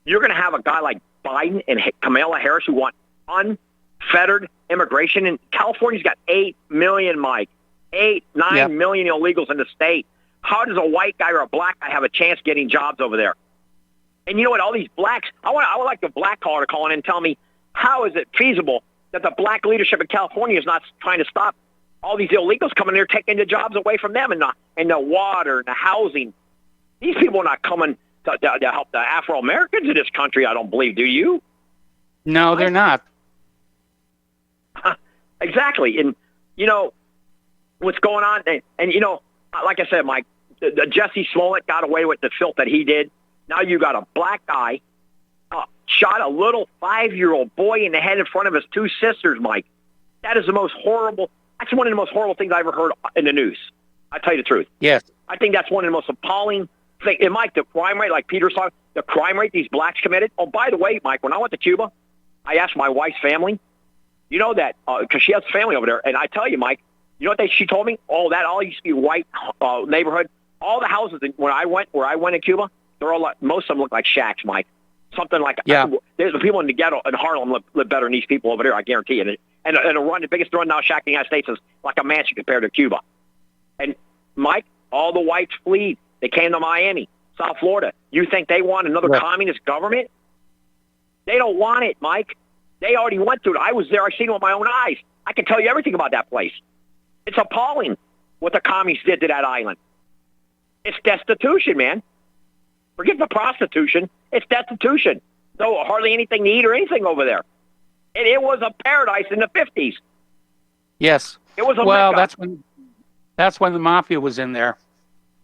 you're going to have a guy like Biden and Kamala Harris who want unfettered immigration. And California's got 8 million, Mike. 9 million illegals in the state. How does a white guy or a black guy have a chance getting jobs over there? And you know what? All these blacks, I would like the black caller to call in and tell me, how is it feasible that the black leadership in California is not trying to stop all these illegals coming there, taking the jobs away from them and the water and the housing? These people are not coming to help the Afro-Americans in this country, I don't believe. Do you? No, they're not. Exactly. And, what's going on? And like I said, Mike, Jesse Smollett got away with the filth that he did. Now you got a black guy shot a little 5-year-old boy in the head in front of his 2 sisters, Mike. That is the most horrible. That's one of the most horrible things I ever heard in the news. I tell you the truth. Yes. I think that's one of the most appalling things. And Mike, the crime rate, like Peter's talking, the crime rate these blacks committed. Oh, by the way, Mike, when I went to Cuba, I asked my wife's family. You know that because she has family over there, and I tell you, Mike, you know what she told me? Oh, that all used to be white neighborhood. All the houses where I went in Cuba, they're all most of them look like shacks, Mike. Something like there's the people in the ghetto in Harlem live better than these people over there, I guarantee you. And the biggest rundown shack in the United States is like a mansion compared to Cuba. And Mike, all the whites fled. They came to Miami, South Florida. You think they want another communist government? They don't want it, Mike. They already went through it. I was there. I seen it with my own eyes. I can tell you everything about that place. It's appalling what the commies did to that island. It's destitution, man. Forget the prostitution. It's destitution. No, hardly anything to eat or anything over there. It was a paradise in the 50s. Yes. It was a well, mecca. that's when the mafia was in there.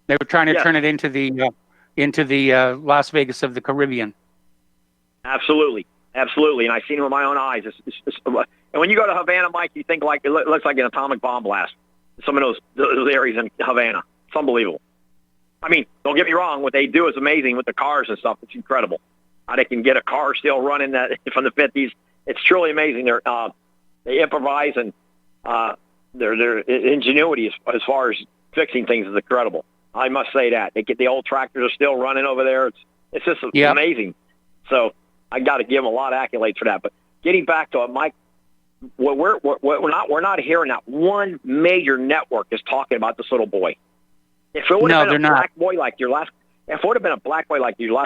They were trying to turn it into the Las Vegas of the Caribbean. Absolutely. Absolutely. And I've seen it with my own eyes. And when you go to Havana, Mike, you think like it looks like an atomic bomb blast. Some of those areas in Havana. It's unbelievable. I mean, don't get me wrong. What they do is amazing with the cars and stuff. It's incredible. How they can get a car still running that from the 50s. It's truly amazing. They improvise, and their ingenuity as far as fixing things is incredible. I must say that. The old tractors are still running over there. It's just amazing. So I got to give them a lot of accolades for that. But getting back to it, Mike, we're not hearing that one major network is talking about this little boy. If it would have been a black boy like your last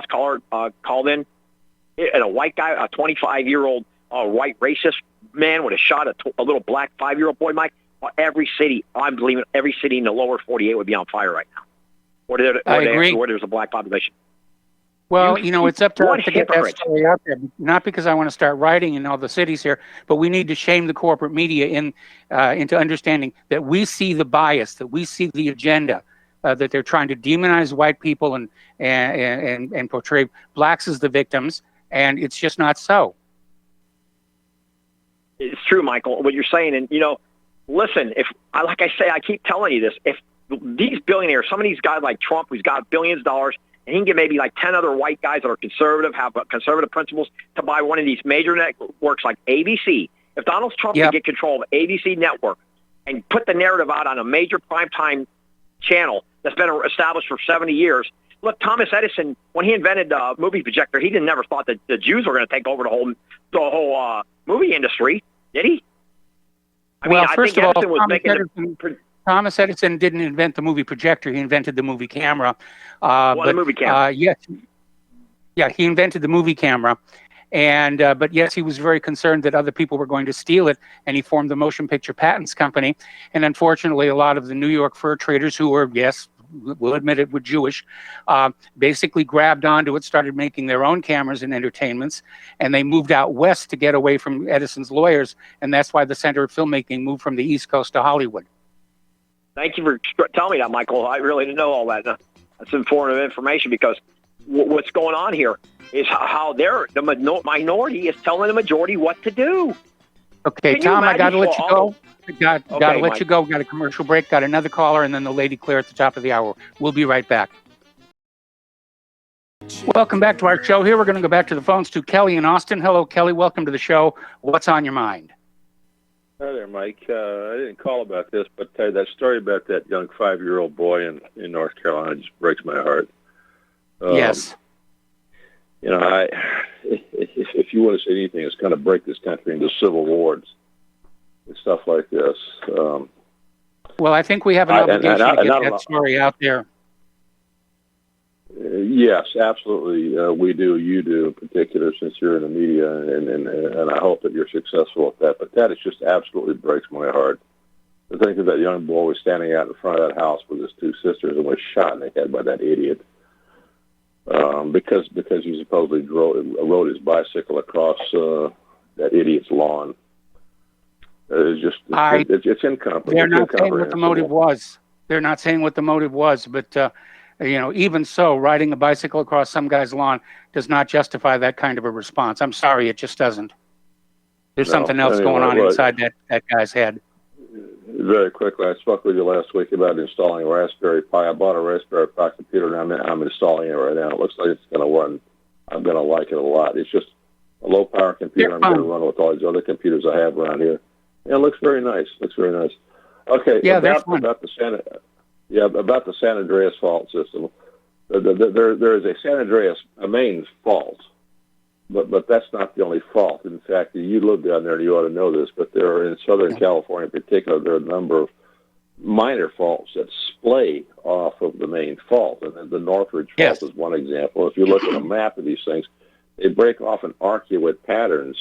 caller called in, and a white guy, a 25-year-old white racist man would have shot a little black 5-year-old boy, Mike, every city, I'm believing every city in the lower 48 would be on fire right now. I agree. Where there's a black population. Well, it's up to us to get that story out there. Not because I want to start writing in all the cities here, but we need to shame the corporate media into understanding that we see the bias, that we see the agenda, that they're trying to demonize white people and portray blacks as the victims, and it's just not so. It's true, Michael, what you're saying. And, listen, like I say, I keep telling you this, if these billionaires, some of these guys like Trump, who's got billions of dollars, and he can get maybe like 10 other white guys that are conservative, have conservative principles, to buy one of these major networks like ABC. If Donald Trump can get control of ABC network and put the narrative out on a major primetime channel that's been established for 70 years. Look, Thomas Edison, when he invented the movie projector, he never thought that the Jews were going to take over the whole movie industry, did he? First of all, Thomas Edison didn't invent the movie projector. He invented the movie camera. The movie camera. He invented the movie camera. And but yes, he was very concerned that other people were going to steal it, and he formed the Motion Picture Patents Company. And unfortunately, a lot of the New York fur traders, who were, yes, we'll admit it, were Jewish, basically grabbed onto it, started making their own cameras and entertainments, and they moved out west to get away from Edison's lawyers, and that's why the center of filmmaking moved from the East Coast to Hollywood. Thank you for telling me that, Michael. I really didn't know all that. That's informative information, because what's going on here is how the minority is telling the majority what to do. Okay, Tom, I got to let you go. Got to let you go. Got a commercial break. Got another caller, and then the Lady Claire at the top of the hour. We'll be right back. Welcome back to our show. Here we're going to go back to the phones to Kelly in Austin. Hello, Kelly. Welcome to the show. What's on your mind? Hi there, Mike. I didn't call about this, but that story about that young 5-year-old boy in North Carolina just breaks my heart. Yes. If you want to say anything, it's going to break this country into civil wars and stuff like this. Well, I think we have an obligation to get that story out there. Yes, absolutely. We do. You do, in particular, since you're in the media, and I hope that you're successful at that. But that is just absolutely breaks my heart. To think that young boy was standing out in front of that house with his two sisters and was shot in the head by that idiot. Because he supposedly rode his bicycle across that idiot's lawn. It's incomprehensible. They're not saying what the motive was. They're not saying what the motive was, but even so, riding a bicycle across some guy's lawn does not justify that kind of a response. I'm sorry, it just doesn't. There's something else going on inside that guy's head. Very quickly, I spoke with you last week about installing a Raspberry Pi. I bought a Raspberry Pi computer, and I'm installing it right now. It looks like it's going to run. I'm going to like it a lot. It's just a low-power computer. I'm going to run with all these other computers I have around here. And it looks very nice. Okay, about the San Andreas fault system. There is a San Andreas main fault, but that's not the only fault. In fact, you live down there and you ought to know this, but there are, in Southern California in particular, there are a number of minor faults that splay off of the main fault. And the Northridge fault is one example. If you look at a map of these things, they break off in arcuate patterns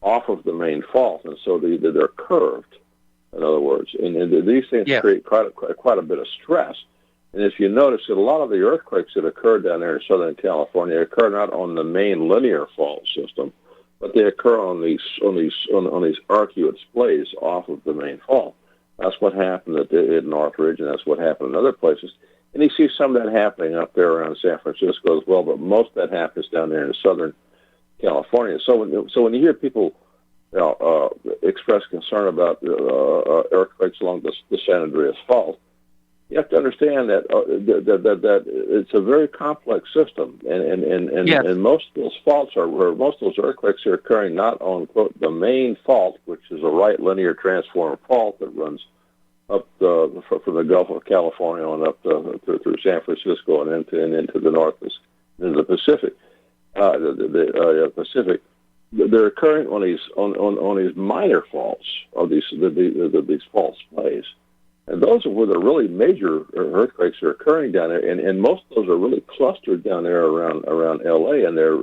off of the main fault, and so they're curved. In other words, and these things Yeah. create quite a bit of stress. And if you notice that a lot of the earthquakes that occurred down there in Southern California occur not on the main linear fault system, but they occur on these arcuate splays off of the main fault. That's what happened at Northridge, and that's what happened in other places. And you see some of that happening up there around San Francisco as well, but most of that happens down there in Southern California. So when you hear people express concern about earthquakes along the San Andreas Fault, you have to understand that that it's a very complex system, and most of those faults most of those earthquakes are occurring not on quote the main fault, which is a right linear transform fault that runs up from the Gulf of California on up through San Francisco and into the north, into the Pacific, the Pacific. They're occurring on these minor faults of these fault splays. And those are where the really major earthquakes are occurring down there, and most of those are really clustered down there around L.A. And there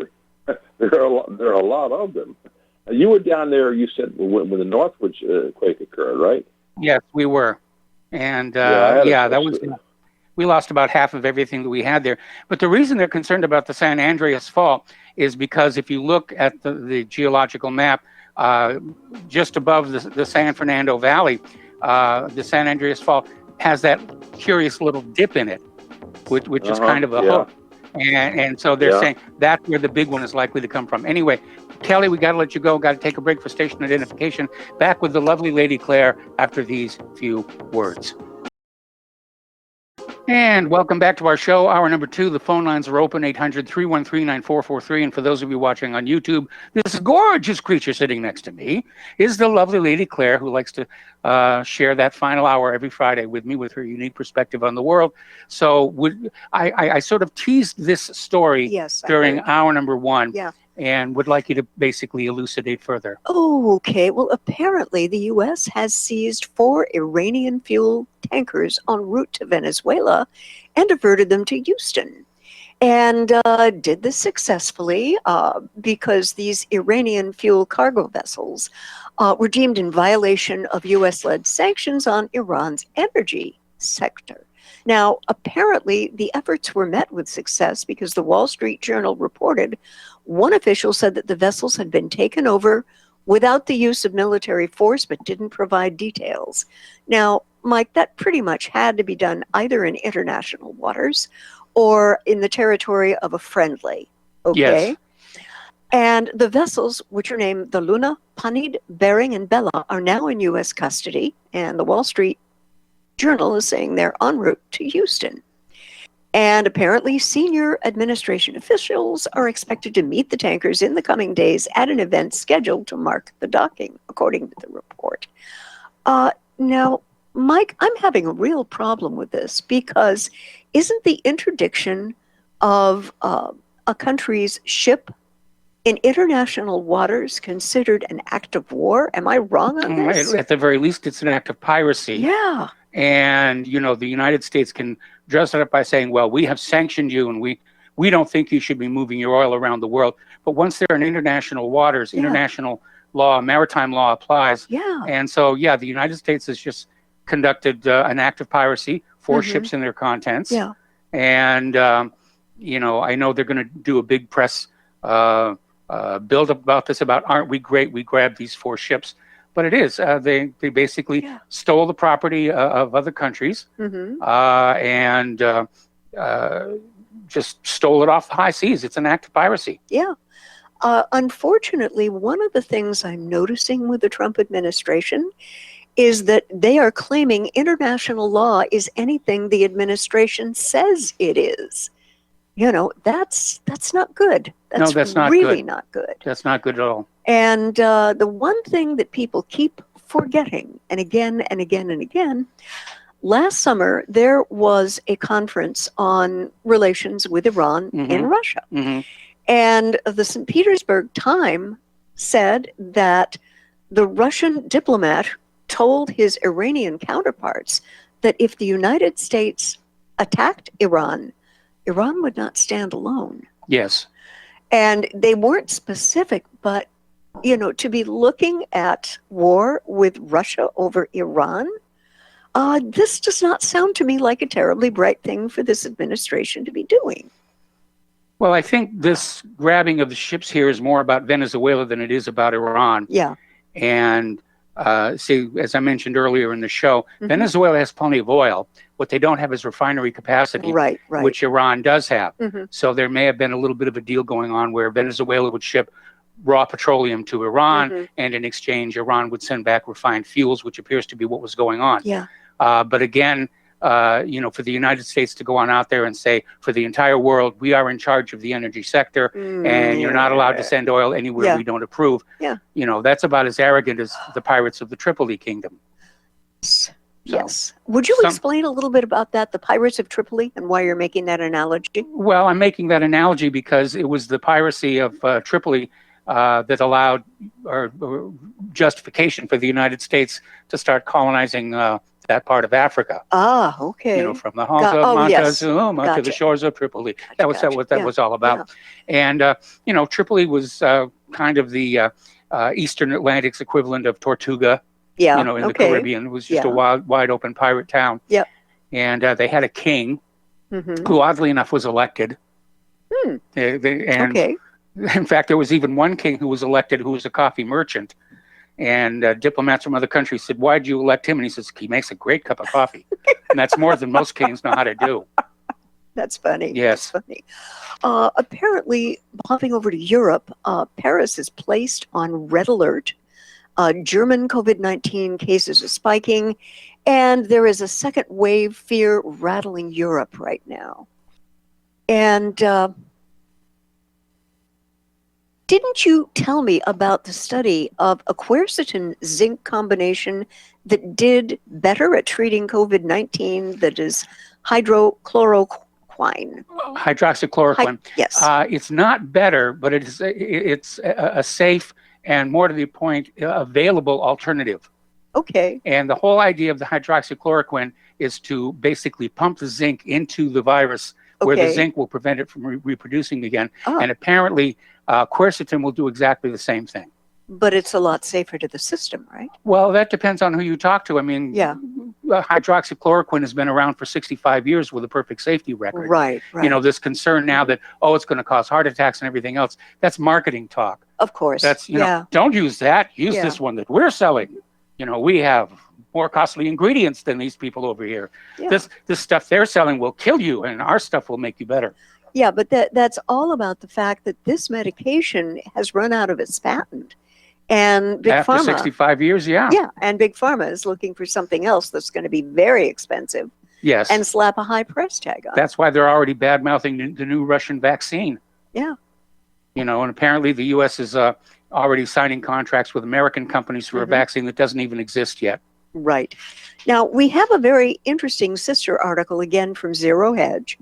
are a lot of them. You were down there, you said, when the Northridge quake occurred, right? Yes, we were, and we lost about half of everything that we had there. But the reason they're concerned about the San Andreas Fault is because if you look at the geological map, just above the San Fernando Valley, the San Andreas Fault has that curious little dip in it, which is kind of a hook. And so they're saying that's where the big one is likely to come from. Anyway, Kelly, we got to let you go. Got to take a break for station identification. Back with the lovely Lady Claire after these few words. And welcome back to our show, hour number 2. The phone lines are open, 800-313-9443. And for those of you watching on YouTube, this gorgeous creature sitting next to me is the lovely Lady Claire, who likes to share that final hour every Friday with me with her unique perspective on the world. So I sort of teased this story during hour number 1. Yeah. And would like you to basically elucidate further. Oh, okay. Well, apparently the U.S. has seized 4 Iranian fuel tankers en route to Venezuela and diverted them to Houston. And did this successfully because these Iranian fuel cargo vessels were deemed in violation of U.S.-led sanctions on Iran's energy sector. Now, apparently, the efforts were met with success because the Wall Street Journal reported one official said that the vessels had been taken over without the use of military force, but didn't provide details. Now, Mike, that pretty much had to be done either in international waters or in the territory of a friendly, okay? Yes. And the vessels, which are named the Luna, Panid, Bering, and Bella, are now in U.S. custody, and the Wall Street Journal is saying they're en route to Houston. And apparently senior administration officials are expected to meet the tankers in the coming days at an event scheduled to mark the docking, according to the report. Now, Mike, I'm having a real problem with this because isn't the interdiction of a country's ship in international waters considered an act of war? Am I wrong on this? At the very least, it's an act of piracy. Yeah. And, you know, the United States can dress it up by saying, well, we have sanctioned you and we don't think you should be moving your oil around the world. But once they're in international waters, international law, maritime law applies. Yeah. And so, the United States has just conducted an act of piracy, 4 ships and their contents. Yeah. And, you know, I know they're going to do a big press build up about this, about aren't we great? We grabbed these 4 ships. But it is. They basically stole the property of other countries and just stole it off the high seas. It's an act of piracy. Yeah. Unfortunately, one of the things I'm noticing with the Trump administration is that they are claiming international law is anything the administration says it is. You know, that's not good. That's not really good. Not good. That's not good at all. And the one thing that people keep forgetting, and again and again and again, last summer there was a conference on relations with Iran and Russia. And the St. Petersburg Times said that the Russian diplomat told his Iranian counterparts that if the United States attacked Iran, Iran would not stand alone. Yes. And they weren't specific, but to be looking at war with Russia over Iran, this does not sound to me like a terribly bright thing for this administration to be doing. Well, I think this grabbing of the ships here is more about Venezuela than it is about Iran. Yeah. And see, as I mentioned earlier in the show, Venezuela has plenty of oil. What they don't have is refinery capacity, right. which Iran does have. Mm-hmm. So there may have been a little bit of a deal going on where Venezuela would ship raw petroleum to Iran, and in exchange, Iran would send back refined fuels, which appears to be what was going on. Yeah. But again, for the United States to go on out there and say, for the entire world, we are in charge of the energy sector, and you're not allowed to send oil anywhere we don't approve. Yeah. That's about as arrogant as the pirates of the Tripoli Kingdom. Yes. Would you explain a little bit about that, the Pirates of Tripoli, and why you're making that analogy? Well, I'm making that analogy because it was the piracy of Tripoli that allowed or justification for the United States to start colonizing that part of Africa. Ah, okay. From the halls of Montezuma to the shores of Tripoli. That was what that was all about. Yeah. And, Tripoli was kind of the Eastern Atlantic's equivalent of Tortuga. Yeah. In the Caribbean. It was just a wide open pirate town. Yep. And they had a king who, oddly enough, was elected. In fact, there was even one king who was elected who was a coffee merchant. And diplomats from other countries said, "Why'd you elect him?" And he says, "He makes a great cup of coffee." And that's more than most kings know how to do. That's funny. Yes. That's funny. Apparently, hopping over to Europe, Paris is placed on red alert. German COVID-19 cases are spiking, and there is a second wave fear rattling Europe right now. And didn't you tell me about the study of a quercetin zinc combination that did better at treating COVID-19, that is hydroxychloroquine? Hydroxychloroquine. Yes. It's not better, but it's a safe and, more to the point, available alternative. Okay. And the whole idea of the hydroxychloroquine is to basically pump the zinc into the virus where the zinc will prevent it from reproducing again. Oh. And apparently, quercetin will do exactly the same thing. But it's a lot safer to the system, right? Well, that depends on who you talk to. I mean, hydroxychloroquine has been around for 65 years with a perfect safety record. Right. This concern now that, it's going to cause heart attacks and everything else, that's marketing talk. Of course. That's, don't use that. Use this one that we're selling. We have more costly ingredients than these people over here. Yeah. This stuff they're selling will kill you, and our stuff will make you better. Yeah, but that's all about the fact that this medication has run out of its patent. And Big Pharma, after 65 years, Yeah, and Big Pharma is looking for something else that's going to be very expensive. Yes. And slap a high price tag on. That's why they're already bad-mouthing the new Russian vaccine. Yeah. And apparently the U.S. is already signing contracts with American companies for a vaccine that doesn't even exist yet. Right. Now, we have a very interesting sister article again from Zero Hedge,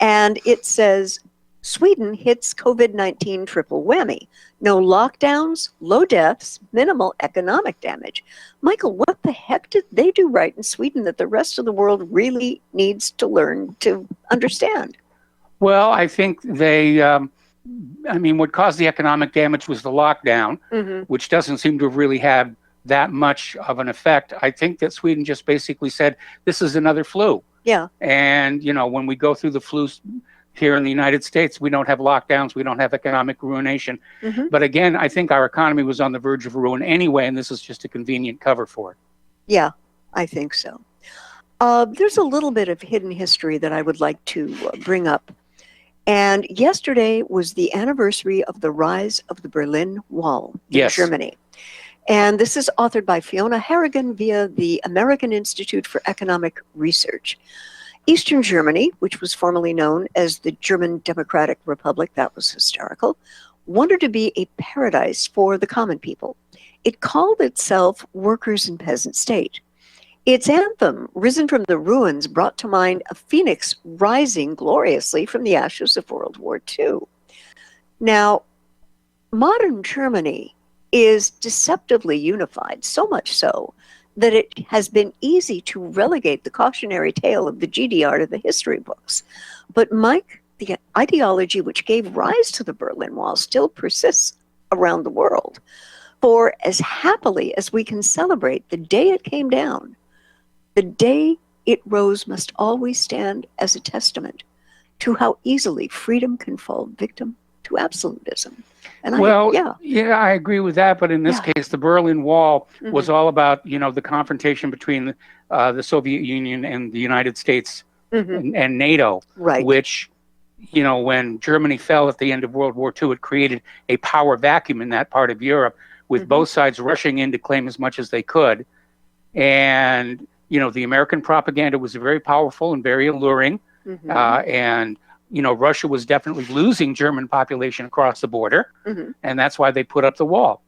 and it says, Sweden hits COVID-19 triple whammy. No lockdowns, low deaths, minimal economic damage. Michael, what the heck did they do right in Sweden that the rest of the world really needs to learn to understand? Well, I think they, what caused the economic damage was the lockdown, which doesn't seem to have really had that much of an effect. I think that Sweden just basically said, this is another flu. Yeah. And, when we go through the flu here in the United States, we don't have lockdowns, we don't have economic ruination. But again, I think our economy was on the verge of ruin anyway, and this is just a convenient cover for it. Yeah, I think so. There's a little bit of hidden history that I would like to bring up. And yesterday was the anniversary of the rise of the Berlin Wall in Germany. And this is authored by Fiona Harrigan via the American Institute for Economic Research. Eastern Germany, which was formerly known as the German Democratic Republic, that was historical, wanted to be a paradise for the common people. It called itself Workers' and Peasant State. Its anthem, Risen from the Ruins, brought to mind a phoenix rising gloriously from the ashes of World War II. Now, modern Germany is deceptively unified, so much so that it has been easy to relegate the cautionary tale of the GDR to the history books. But Mike, the ideology which gave rise to the Berlin Wall still persists. around the world. For as happily as we can celebrate the day it came down, the day it rose must always stand as a testament to how easily freedom can fall victim to absolutism. And I agree with that. But in this case, the Berlin Wall was all about, the confrontation between the Soviet Union and the United States and NATO, right. which, when Germany fell at the end of World War II, it created a power vacuum in that part of Europe, with both sides rushing in to claim as much as they could. And, the American propaganda was very powerful and very alluring. And Russia was definitely losing German population across the border, and that's why they put up the wall.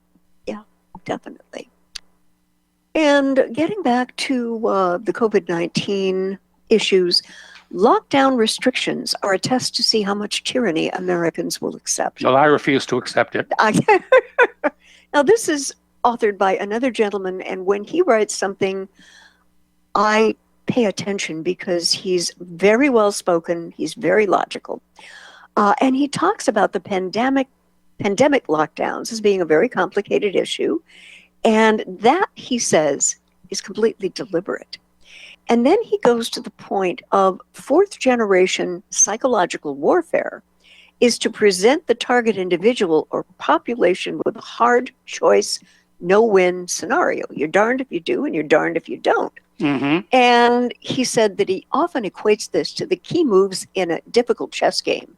Yeah, definitely. And getting back to the COVID-19 issues, lockdown restrictions are a test to see how much tyranny Americans will accept. Well, I refuse to accept it. Now, this is authored by another gentleman, and when he writes something, I pay attention because he's very well spoken, he's very logical, and he talks about the pandemic lockdowns as being a very complicated issue, and that, he says, is completely deliberate. And then he goes to the point of fourth generation psychological warfare is to present the target individual or population with a hard choice, no-win scenario. You're darned if you do, and you're darned if you don't. And he said that he often equates this to the key moves in a difficult chess game.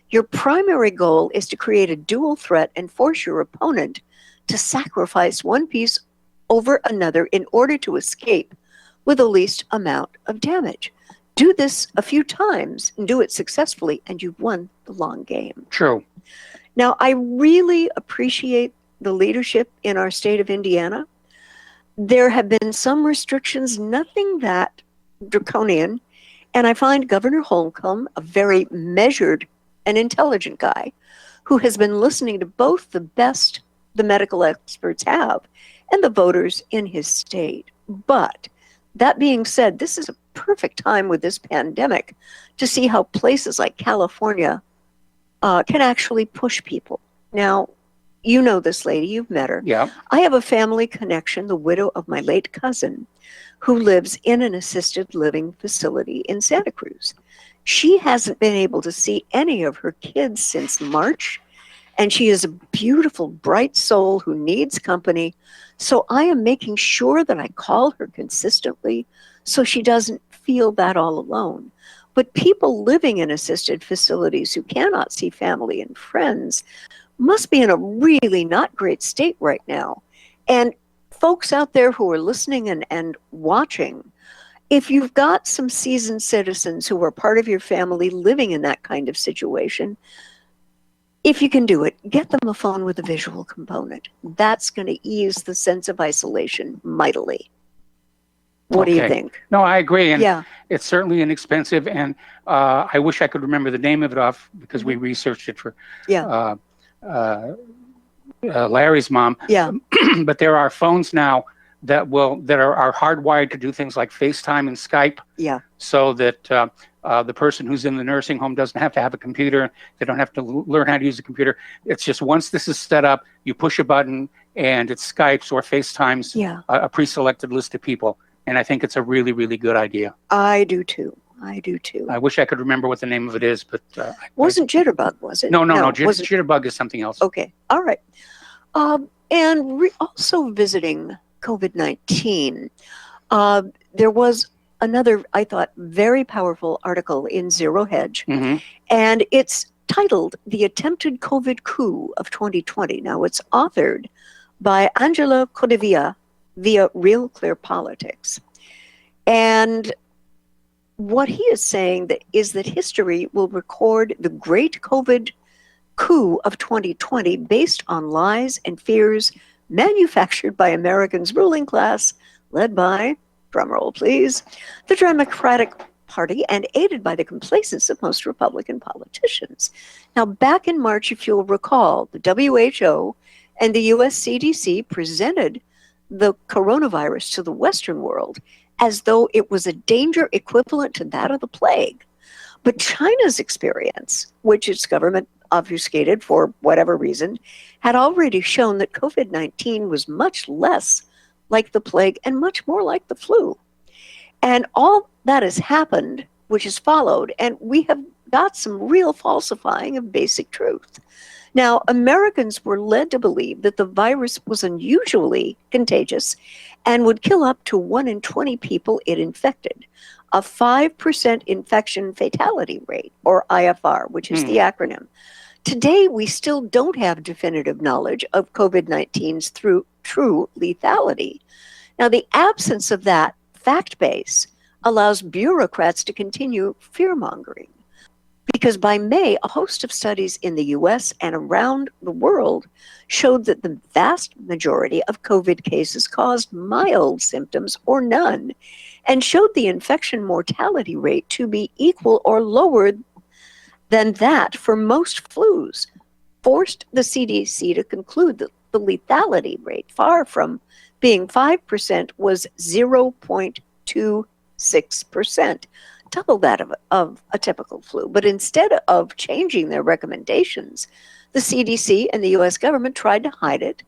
Your primary goal is to create a dual threat and force your opponent to sacrifice one piece over another in order to escape with the least amount of damage. Do this a few times and do it successfully, and you've won the long game. True. Now, I really appreciate the leadership in our state of Indiana. There have been some restrictions, nothing that draconian, and I find Governor Holcomb a very measured and intelligent guy who has been listening to both the best the medical experts have and the voters in his state. But that being said, this is a perfect time with this pandemic to see how places like California can actually push people. Now, you know this lady, you've met her. Yeah. I have a family connection, the widow of my late cousin, who lives in an assisted living facility in Santa Cruz. She hasn't been able to see any of her kids since March, and she is a beautiful, bright soul who needs company. So I am making sure that I call her consistently so she doesn't feel that all alone. But people living in assisted facilities who cannot see family and friends must be in a really not great state right now. And folks out there who are listening and watching, if you've got some seasoned citizens who are part of your family living in that kind of situation, if you can do it, get them a phone with a visual component. That's going to ease the sense of isolation mightily. What do you think? No, I agree. And it's certainly inexpensive. And I wish I could remember the name of it off because we researched it for Larry's mom. Yeah. But there are phones now that are hardwired to do things like FaceTime and Skype. Yeah. So that the person who's in the nursing home doesn't have to have a computer. They don't have to learn how to use a computer. It's just once this is set up, you push a button and it Skypes or FaceTimes a pre-selected list of people. And I think it's a really, really good idea. I do too. I wish I could remember what the name of it is, but wasn't Jitterbug, was it? No. Jitterbug is something else. Okay, all right. And also visiting COVID-19, there was another, I thought, very powerful article in Zero Hedge, and it's titled "The Attempted COVID Coup of 2020." Now, it's authored by Angela Codevilla via Real Clear Politics, and what he is saying is that history will record the great COVID coup of 2020 based on lies and fears manufactured by Americans' ruling class, led by, drumroll please, the Democratic Party and aided by the complacence of most Republican politicians. Now, back in March, if you'll recall, the WHO and the US CDC presented the coronavirus to the Western world as though it was a danger equivalent to that of the plague. But China's experience, which its government obfuscated for whatever reason, had already shown that COVID-19 was much less like the plague and much more like the flu. And all that has happened, which has followed, and we have got some real falsifying of basic truth. Now, Americans were led to believe that the virus was unusually contagious and would kill up to 1 in 20 people it infected, a 5% infection fatality rate, or IFR, which is the acronym. Today, we still don't have definitive knowledge of COVID-19's true lethality. Now, the absence of that fact base allows bureaucrats to continue fear-mongering. Because by May, a host of studies in the US and around the world showed that the vast majority of COVID cases caused mild symptoms or none, and showed the infection mortality rate to be equal or lower than that for most flus, forced the CDC to conclude that the lethality rate, far from being 5%, was 0.26%. Double that of a typical flu. But instead of changing their recommendations, the CDC and the US government tried to hide it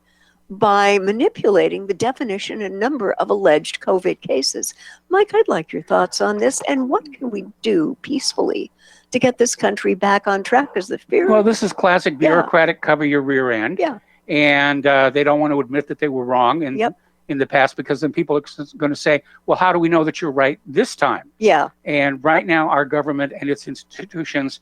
by manipulating the definition and number of alleged COVID cases. Mike, I'd like your thoughts on this, and what can we do peacefully to get this country back on track? Because the fear... Well, this is classic bureaucratic cover your rear end. Yeah. And they don't want to admit that they were wrong. And in the past, because then people are going to say, well, how do we know that you're right this time? Yeah. And right now, our government and its institutions,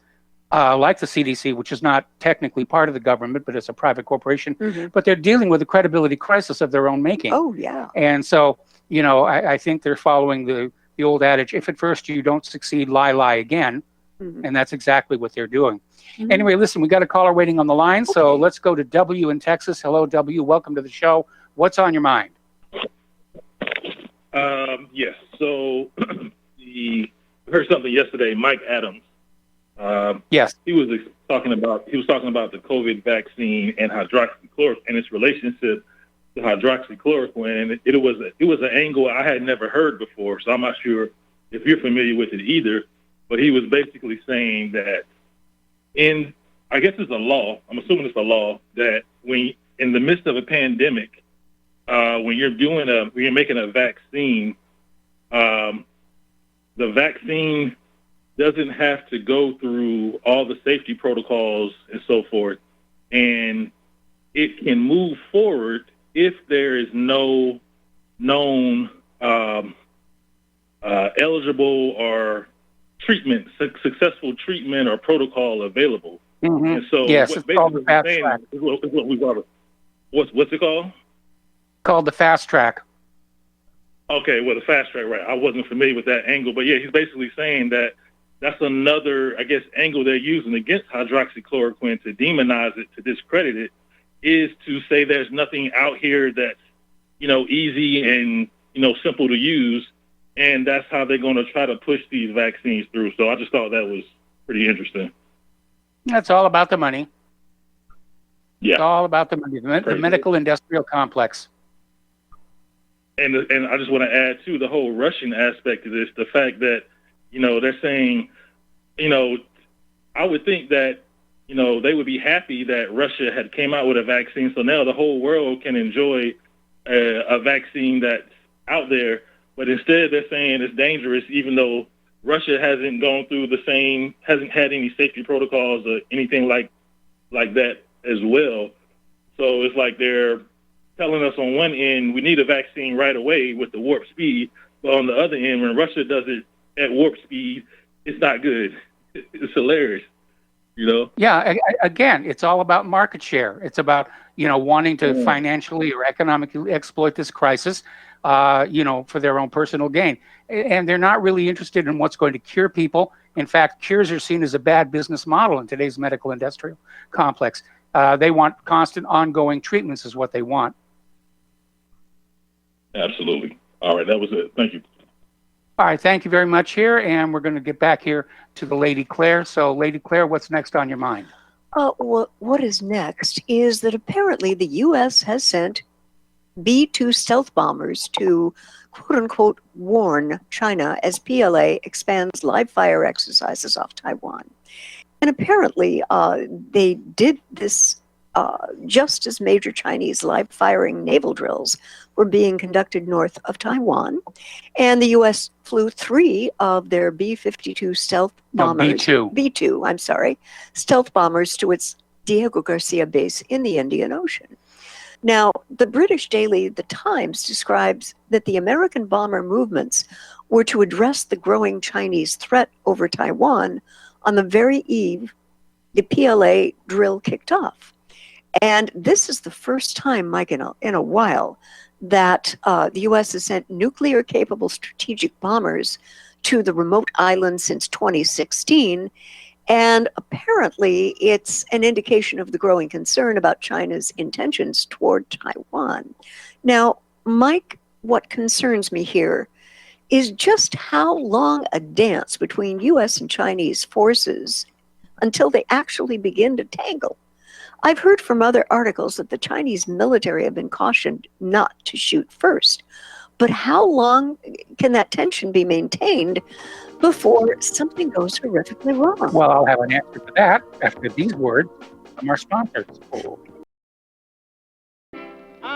like the CDC, which is not technically part of the government, but it's a private corporation, but they're dealing with a credibility crisis of their own making. Oh, yeah. And so, you know, I think they're following the old adage, if at first you don't succeed, lie again. And that's exactly what they're doing. Anyway, listen, we got a caller waiting on the line, so let's go to W in Texas. Hello, W. Welcome to the show. What's on your mind? Yes. So I heard something yesterday. Mike Adams. Yes. He was talking about the COVID vaccine and hydroxychloroquine and its relationship to hydroxychloroquine. It was an angle I had never heard before, so I'm not sure if you're familiar with it either. But he was basically saying that I guess it's a law. I'm assuming it's a law that when in the midst of a pandemic, when you're making a vaccine, the vaccine doesn't have to go through all the safety protocols and so forth, and it can move forward if there is no known eligible or successful treatment or protocol available. And so yes, what it's called the fast track. Is what we call it. What's it called? Called the fast track. Okay, well, the fast track, right. I wasn't familiar with that angle, but yeah, he's basically saying that that's another, I guess, angle they're using against hydroxychloroquine to demonize it, to discredit it, is to say there's nothing out here that's, easy and, simple to use. And that's how they're going to try to push these vaccines through. So I just thought that was pretty interesting. That's all about the money. Yeah. It's all about the money, the medical industrial complex. And I just want to add, too, the whole Russian aspect of this, the fact that, they're saying, I would think that, they would be happy that Russia had came out with a vaccine. So now the whole world can enjoy a vaccine that's out there. But instead, they're saying it's dangerous, even though Russia hasn't gone through hasn't had any safety protocols or anything like that as well. So it's like they're telling us on one end, we need a vaccine right away with the warp speed. But on the other end, when Russia does it at warp speed, it's not good. It's hilarious, Yeah, again, it's all about market share. It's about, wanting to financially or economically exploit this crisis, for their own personal gain. And they're not really interested in what's going to cure people. In fact, cures are seen as a bad business model in today's medical industrial complex. They want constant ongoing treatments is what they want. Absolutely. All right, that was it. Thank you. All right, thank you very much here. And we're going to get back here to the Lady Claire. So, Lady Claire, what's next on your mind? What is next is that apparently the U.S. has sent B-2 stealth bombers to, quote-unquote, warn China as PLA expands live fire exercises off Taiwan. And apparently, they did this just as major Chinese live-firing naval drills were being conducted north of Taiwan. And the U.S. flew 3 of their B-52 stealth bombers. No, B-2. B-2, I'm sorry. Stealth bombers to its Diego Garcia base in the Indian Ocean. Now, the British daily The Times describes that the American bomber movements were to address the growing Chinese threat over Taiwan on the very eve the PLA drill kicked off. And this is the first time, Mike, in a while, that the U.S. has sent nuclear-capable strategic bombers to the remote island since 2016. And apparently, it's an indication of the growing concern about China's intentions toward Taiwan. Now, Mike, what concerns me here is just how long a dance between U.S. and Chinese forces until they actually begin to tangle. I've heard from other articles that the Chinese military have been cautioned not to shoot first. But how long can that tension be maintained before something goes horrifically wrong? Well, I'll have an answer to that after these words from our sponsors.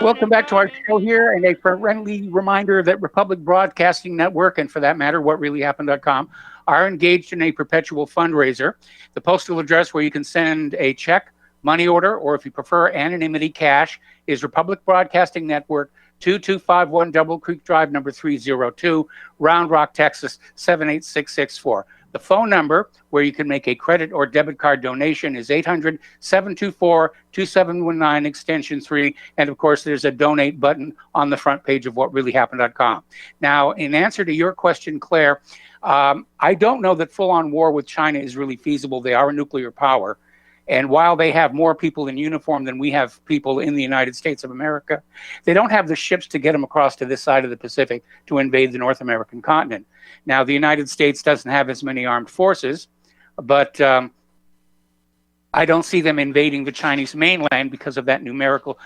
Welcome back to our show here, and a friendly reminder that Republic Broadcasting Network, and for that matter, WhatReallyHappened.com, are engaged in a perpetual fundraiser. The postal address where you can send a check, money order, or if you prefer anonymity, cash, is Republic Broadcasting Network, 2251 Double Creek Drive, number 302, Round Rock, Texas, 78664. The phone number where you can make a credit or debit card donation is 800-724-2719, extension 3. And of course, there's a donate button on the front page of whatreallyhappened.com. Now, in answer to your question, Claire, I don't know that full-on war with China is really feasible. They are a nuclear power. And while they have more people in uniform than we have people in the United States of America, they don't have the ships to get them across to this side of the Pacific to invade the North American continent. Now, the United States doesn't have as many armed forces, but I don't see them invading the Chinese mainland because of that numerical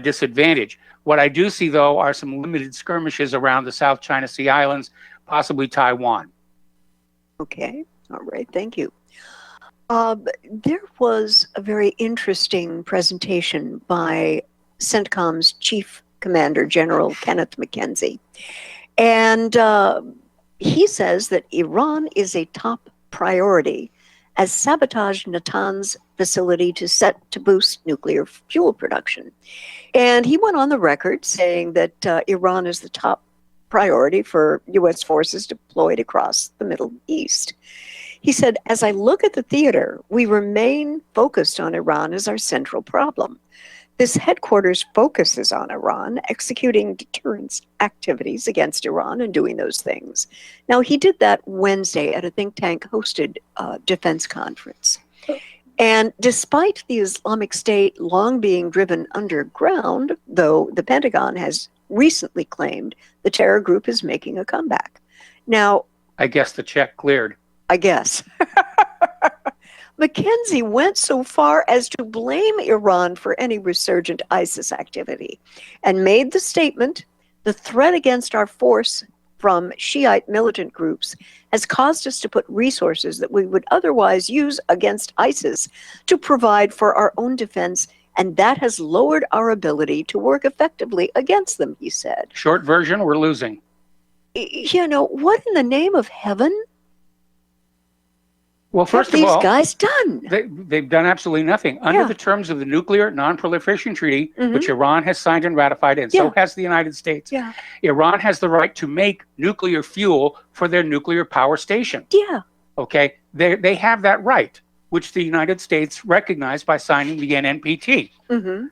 disadvantage. What I do see, though, are some limited skirmishes around the South China Sea Islands, possibly Taiwan. Okay. All right. Thank you. There was a very interesting presentation by CENTCOM's Chief Commander General Kenneth McKenzie. And he says that Iran is a top priority as sabotage Natanz facility to boost nuclear fuel production. And he went on the record saying that Iran is the top priority for U.S. forces deployed across the Middle East. He said, as I look at the theater, we remain focused on Iran as our central problem. This headquarters focuses on Iran, executing deterrence activities against Iran and doing those things. Now, he did that Wednesday at a think tank-hosted defense conference. And despite the Islamic State long being driven underground, though the Pentagon has recently claimed the terror group is making a comeback. Now, I guess the check cleared. I guess. McKenzie went so far as to blame Iran for any resurgent ISIS activity and made the statement, the threat against our force from Shiite militant groups has caused us to put resources that we would otherwise use against ISIS to provide for our own defense, and that has lowered our ability to work effectively against them, he said. Short version, we're losing. You know, what in the name of heaven? Well, first of all, these guys done? They've done absolutely nothing. Under the terms of the Nuclear Non-Proliferation Treaty, which Iran has signed and ratified, and so has the United States, Iran has the right to make nuclear fuel for their nuclear power station. Yeah. Okay? They have that right, which the United States recognized by signing the NNPT.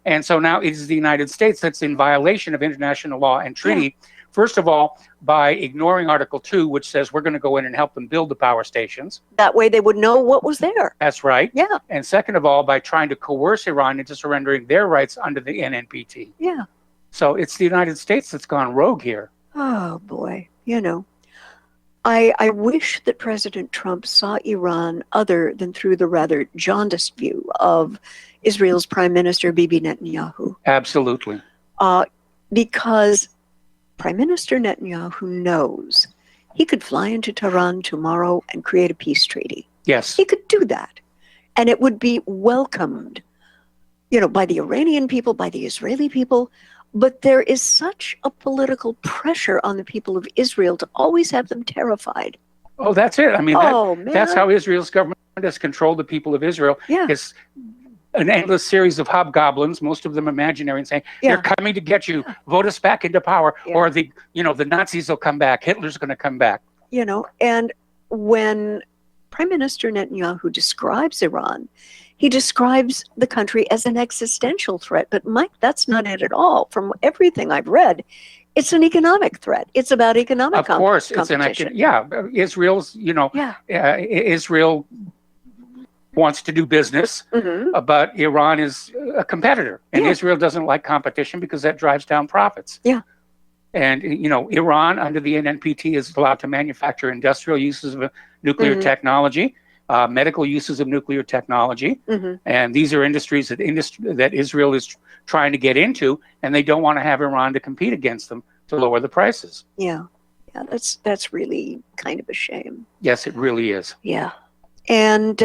And so now it is the United States that's in violation of international law and treaty. First of all, by ignoring Article 2, which says we're going to go in and help them build the power stations. That way they would know what was there. That's right. Yeah. And second of all, by trying to coerce Iran into surrendering their rights under the NNPT. Yeah. So it's the United States that's gone rogue here. Oh, boy. You know, I wish that President Trump saw Iran other than through the rather jaundiced view of Israel's Prime Minister Bibi Netanyahu. Absolutely. Because Prime Minister Netanyahu knows he could fly into Tehran tomorrow and create a peace treaty. Yes. He could do that. and it would be welcomed, by the Iranian people, by the Israeli people. But there is such a political pressure on the people of Israel to always have them terrified. Oh, that's it. I mean, man. That's how Israel's government has controlled the people of Israel. Yeah. It's an endless series of hobgoblins, most of them imaginary, and saying, they're coming to get you. Vote us back into power, or the Nazis will come back. Hitler's going to come back. And when Prime Minister Netanyahu describes Iran, he describes the country as an existential threat. But Mike, that's not it at all. From everything I've read, it's an economic threat. It's about economic competition. Of course, Israel's, Israel wants to do business, but Iran is a competitor, and Israel doesn't like competition because that drives down profits. Yeah. And, Iran, under the NPT, is allowed to manufacture industrial uses of nuclear technology, medical uses of nuclear technology. And these are industries that Israel is trying to get into, and they don't want to have Iran to compete against them to lower the prices. Yeah, that's really kind of a shame. Yes, it really is. Yeah. And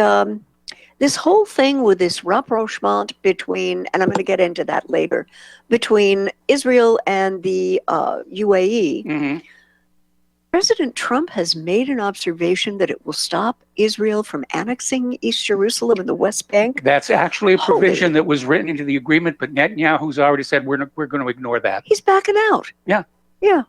this whole thing with this rapprochement between, and I'm going to get into that later, between Israel and the UAE, President Trump has made an observation that it will stop Israel from annexing East Jerusalem and the West Bank. That's actually a provision that was written into the agreement, but Netanyahu's already said we're going to ignore that. He's backing out. Yeah. Yeah.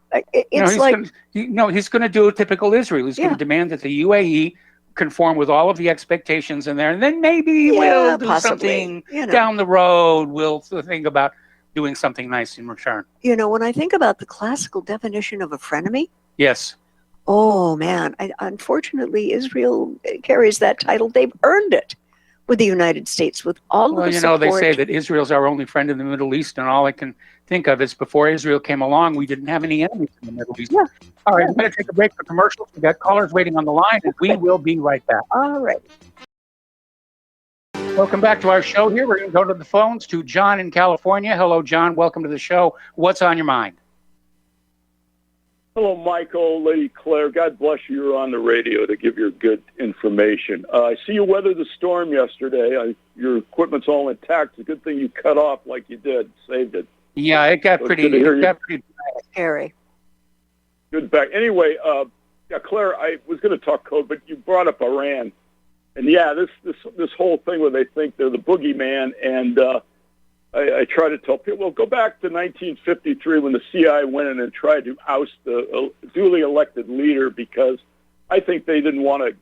He's going to do a typical Israel. He's going to demand that the UAE conform with all of the expectations in there, and then maybe we'll do something down the road. We'll think about doing something nice in return. When I think about the classical definition of a frenemy, yes. Oh man, unfortunately, Israel carries that title. They've earned it with the United States, with all of the support. They say that Israel's our only friend in the Middle East, and all I can think of is before Israel came along, we didn't have any enemies in the Middle East. Yeah. All right, I'm going to take a break for commercials. We've got callers waiting on the line, and we will be right back. All right. Welcome back to our show here. We're going to go to the phones to John in California. Hello, John. Welcome to the show. What's on your mind? Hello, Michael, Lady Claire. God bless you. You're on the radio to give your good information. I see you weathered the storm yesterday. Your equipment's all intact. It's a good thing you cut off like you did, saved it. Yeah, it got pretty scary. Good back. Anyway, Claire, I was going to talk code, but you brought up Iran. And this whole thing where they think they're the boogeyman, and I try to tell people, well, go back to 1953 when the CIA went in and tried to oust the duly elected leader because I think they didn't want to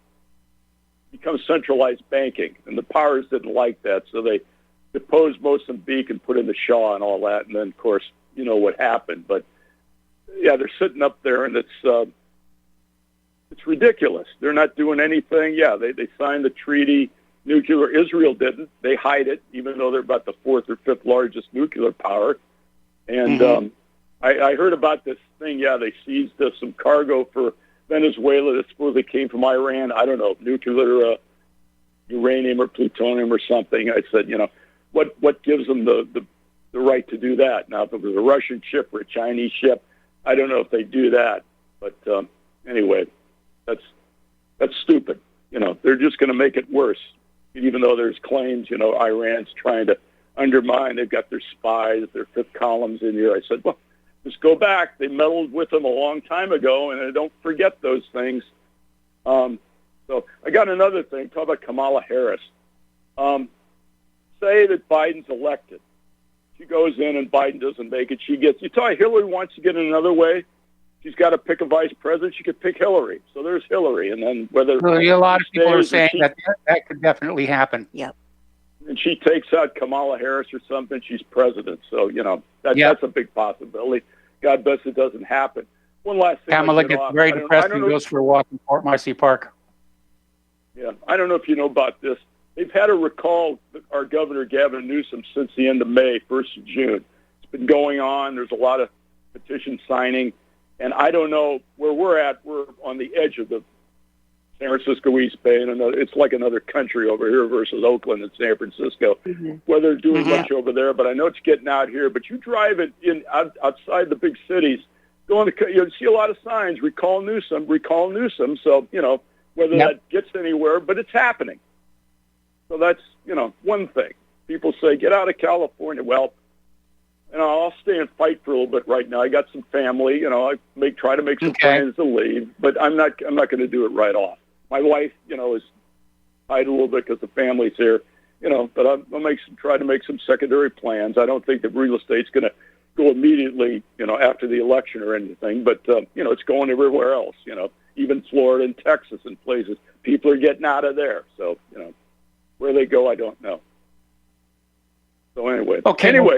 become centralized banking, and the powers didn't like that, so they deposed Mozambique and put in the Shah and all that, and then, of course, you know what happened. But, yeah, they're sitting up there, and it's ridiculous. They're not doing anything. Yeah, they signed the treaty. Nuclear, Israel didn't. They hide it, even though they're about the fourth or fifth largest nuclear power. And I heard about this thing. Yeah, they seized some cargo for Venezuela that supposedly came from Iran. I don't know, nuclear uranium or plutonium or something. I said, what gives them the right to do that? Now, if it was a Russian ship or a Chinese ship, I don't know if they do that. But anyway, that's stupid. They're just going to make it worse. Even though there's claims, Iran's trying to undermine. They've got their spies, their fifth columns in here. I said, well, just go back. They meddled with them a long time ago, and I don't forget those things. So I got another thing. Talk about Kamala Harris. Say that Biden's elected. She goes in and Biden doesn't make it. You tell Hillary wants to get in another way. She's got to pick a vice president. She could pick Hillary. So there's Hillary. And then whether a lot of people are saying that could definitely happen. Yep. And she takes out Kamala Harris or something, she's president. So, that's a big possibility. God bless it doesn't happen. One last thing. Kamala gets very depressed and goes for a walk in Fort Marcy Park. Yeah. I don't know if you know about this. They've had to recall our governor, Gavin Newsom, since the end of May, 1st of June. It's been going on. There's a lot of petition signing. And I don't know where we're at. We're on the edge of the San Francisco East Bay, and it's like another country over here versus Oakland and San Francisco. Where they're doing much over there, but I know it's getting out here. But you drive it outside the big cities, you see a lot of signs: recall Newsom, recall Newsom. So whether that gets anywhere, but it's happening. So that's, one thing. People say, get out of California. Well, I'll stay and fight for a little bit right now. I got some family, I try to make some plans to leave, but I'm not going to do it right off. My wife, is tied a little bit because the family's here, but I'll try to make some secondary plans. I don't think that real estate's going to go immediately, after the election or anything, but, it's going everywhere else, even Florida and Texas and places. People are getting out of there. So, where they go, I don't know. So anyway,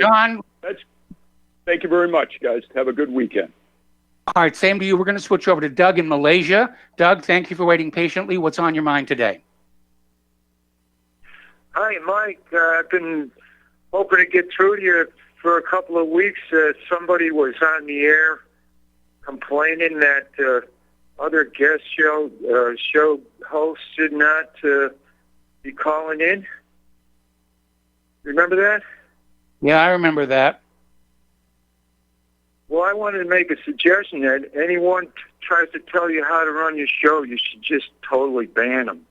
John. Thank you very much, guys. Have a good weekend. All right, same to you. We're going to switch over to Doug in Malaysia. Doug, thank you for waiting patiently. What's on your mind today? Hi, Mike. I've been hoping to get through to you for a couple of weeks. Somebody was on the air complaining that other guest show hosts did not be calling in. Remember that? Yeah, I remember that. Well, I wanted to make a suggestion that anyone tries to tell you how to run your show, you should just totally ban them.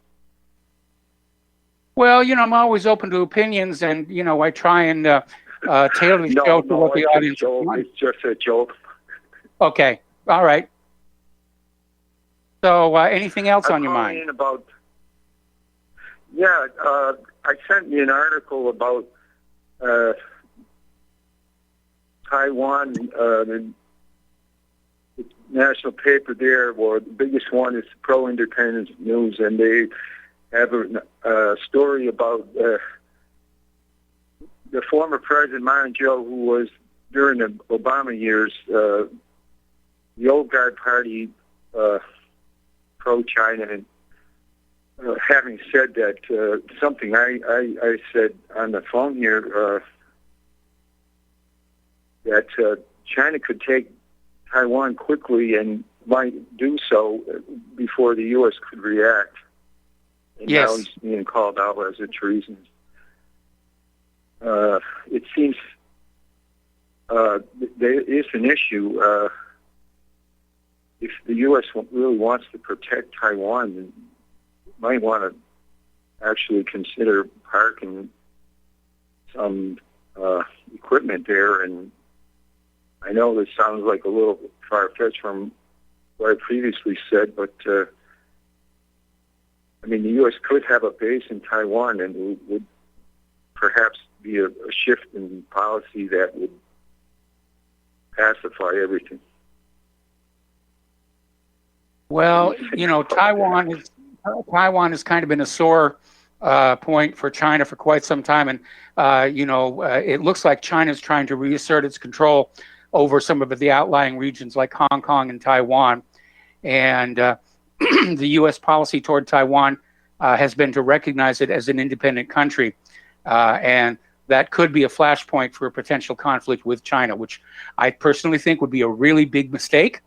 Well, I'm always open to opinions, and, I try and tailor the show to what the audience wants. It's just a joke. Okay. All right. So anything else on your mind? I sent you an article about Taiwan, the national paper there, or the biggest one is Pro-Independence News, and they have a story about the former President Monjo, who was, during the Obama years, the old guard party, pro-China, and having said that, something I said on the phone here, that China could take Taiwan quickly and might do so before the U.S. could react. And yes. Now he's being called out as a treason. It seems there is an issue. If the U.S. really wants to protect Taiwan, then might want to actually consider parking some equipment there. And I know this sounds like a little far-fetched from what I previously said, but the U.S. could have a base in Taiwan, and it would perhaps be a shift in policy that would pacify everything. Well, Taiwan has kind of been a sore point for China for quite some time, and it looks like China is trying to reassert its control over some of the outlying regions like Hong Kong and Taiwan. And the U.S. policy toward Taiwan has been to recognize it as an independent country, and that could be a flashpoint for a potential conflict with China, which I personally think would be a really big mistake.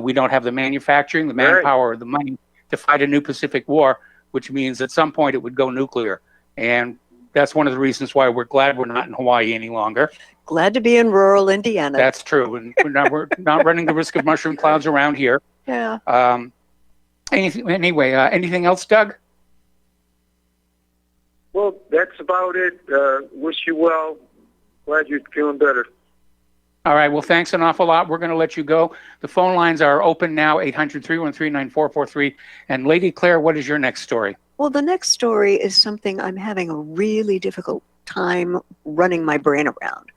We don't have the manufacturing, the manpower, or the money to fight a new Pacific War, which means at some point it would go nuclear. And that's one of the reasons why we're glad we're not in Hawaii any longer. Glad to be in rural Indiana. That's true. And we're not running the risk of mushroom clouds around here. Yeah. Anything else, Doug? Well, that's about it. Wish you well. Glad you're feeling better. All right. Well, thanks an awful lot. We're going to let you go. The phone lines are open now, 800-313-9443. And Lady Claire, what is your next story? Well, the next story is something I'm having a really difficult time running my brain around.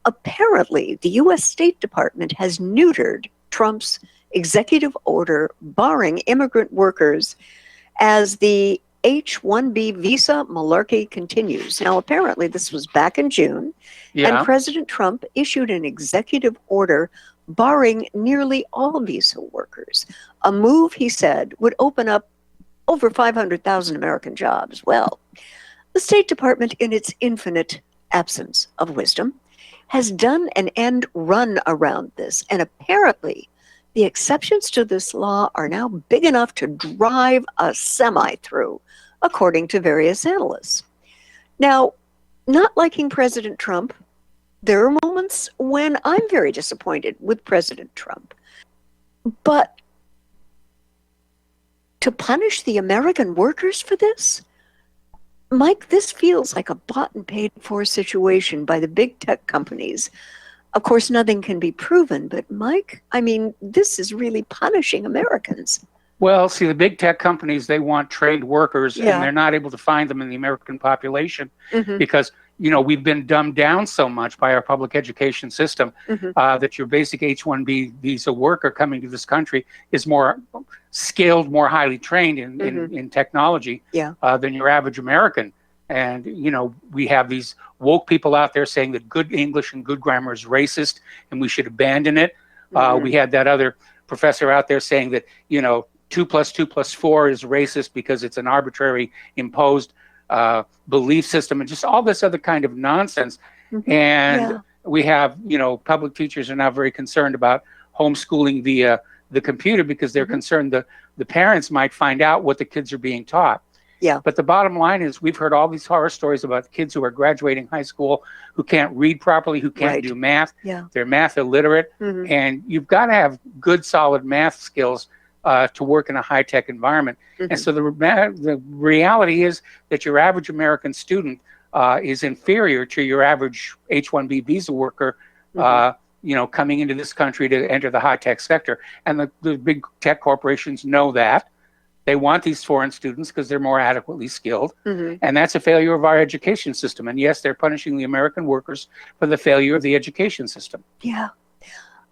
Apparently, the U.S. State Department has neutered Trump's executive order barring immigrant workers as the H-1B visa malarkey continues. Now, apparently, this was back in June, and President Trump issued an executive order barring nearly all visa workers, a move, he said, would open up over 500,000 American jobs. Well, the State Department, in its infinite absence of wisdom, has done an end run around this, and apparently the exceptions to this law are now big enough to drive a semi through, according to various analysts. Now, not liking President Trump, there are moments when I'm very disappointed with President Trump. But to punish the American workers for this? Mike, this feels like a bought and paid for situation by the big tech companies. Of course, nothing can be proven, but Mike, I mean, this is really punishing Americans. Well, see, the big tech companies, they want trained workers, Yeah. and they're not able to find them in the American population Mhm. because, we've been dumbed down so much by our public education system that your basic H-1B visa worker coming to this country is more skilled, more highly trained in technology Yeah. than your average American. And, we have these woke people out there saying that good English and good grammar is racist and we should abandon it. We had that other professor out there saying that, 2 plus 2 plus 4 is racist because it's an arbitrary imposed belief system and just all this other kind of nonsense. And we have, public teachers are now very concerned about homeschooling via the computer because they're concerned the parents might find out what the kids are being taught. Yeah. But the bottom line is we've heard all these horror stories about kids who are graduating high school who can't read properly, who can't do math. Yeah. They're math illiterate. And you've got to have good, solid math skills to work in a high-tech environment. And so the reality is that your average American student is inferior to your average H-1B visa worker, coming into this country to enter the high-tech sector. And the big tech corporations know that. They want these foreign students because they're more adequately skilled. And that's a failure of our education system. And yes, they're punishing the American workers for the failure of the education system. Yeah.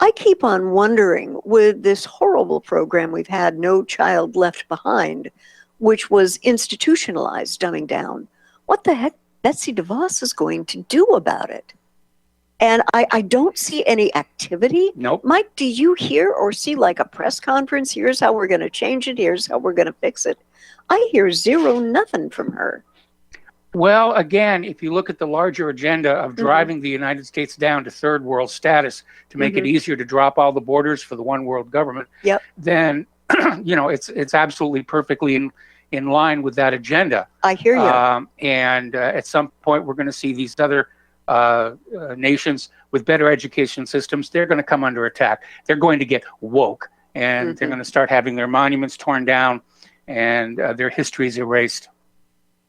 I keep on wondering, with this horrible program we've had, No Child Left Behind, which was institutionalized, dumbing down, what the heck Betsy DeVos is going to do about it? And I don't see any activity. Nope. Mike, do you hear or see like a press conference? Here's how we're going to change it. Here's how we're going to fix it. I hear zero, nothing from her. Well, again, if you look at the larger agenda of driving the United States down to third world status to make it easier to drop all the borders for the one world government, then, it's absolutely perfectly in line with that agenda. I hear you. And at some point, we're going to see these other nations with better education systems. They're going to come under attack. They're going to get woke, and they're going to start having their monuments torn down and their histories erased.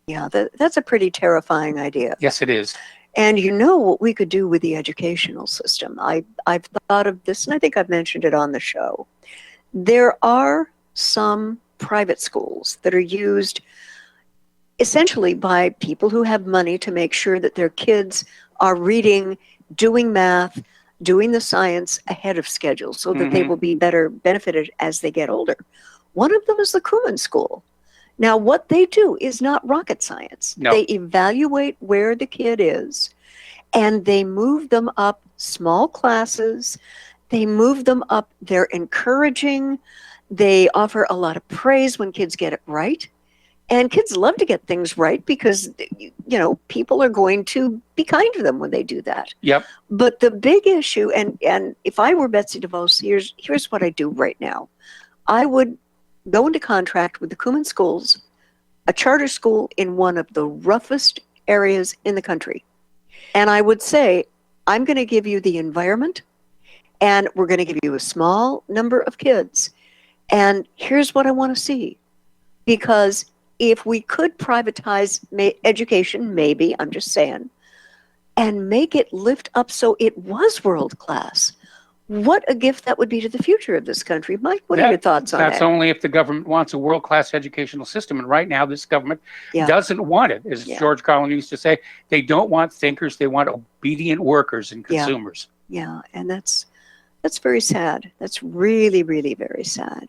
Yeah, that's a pretty terrifying idea. Yes, it is. And you know what we could do with the educational system? I've thought of this, and I think I've mentioned it on the show. There are some private schools that are used essentially by people who have money to make sure that their kids are reading, doing math, doing the science ahead of schedule so that they will be better benefited as they get older. One of them is the Kuhlman School. Now, what they do is not rocket science. No. They evaluate where the kid is, and they move them up small classes. They move them up. They're encouraging. They offer a lot of praise when kids get it right. And kids love to get things right because, people are going to be kind to them when they do that. Yep. But the big issue, and if I were Betsy DeVos, here's what I do right now. I would go into contract with the Kuhlman Schools, a charter school in one of the roughest areas in the country. And I would say, I'm going to give you the environment, and we're going to give you a small number of kids. And here's what I want to see. Because if we could privatize education, maybe, I'm just saying, and make it lift up so it was world class, what a gift that would be to the future of this country. Mike, what are your thoughts on that? That's only if the government wants a world-class educational system. And right now, this government doesn't want it. As George Carlin used to say, they don't want thinkers. They want obedient workers and consumers. Yeah, and that's very sad. That's really, really very sad.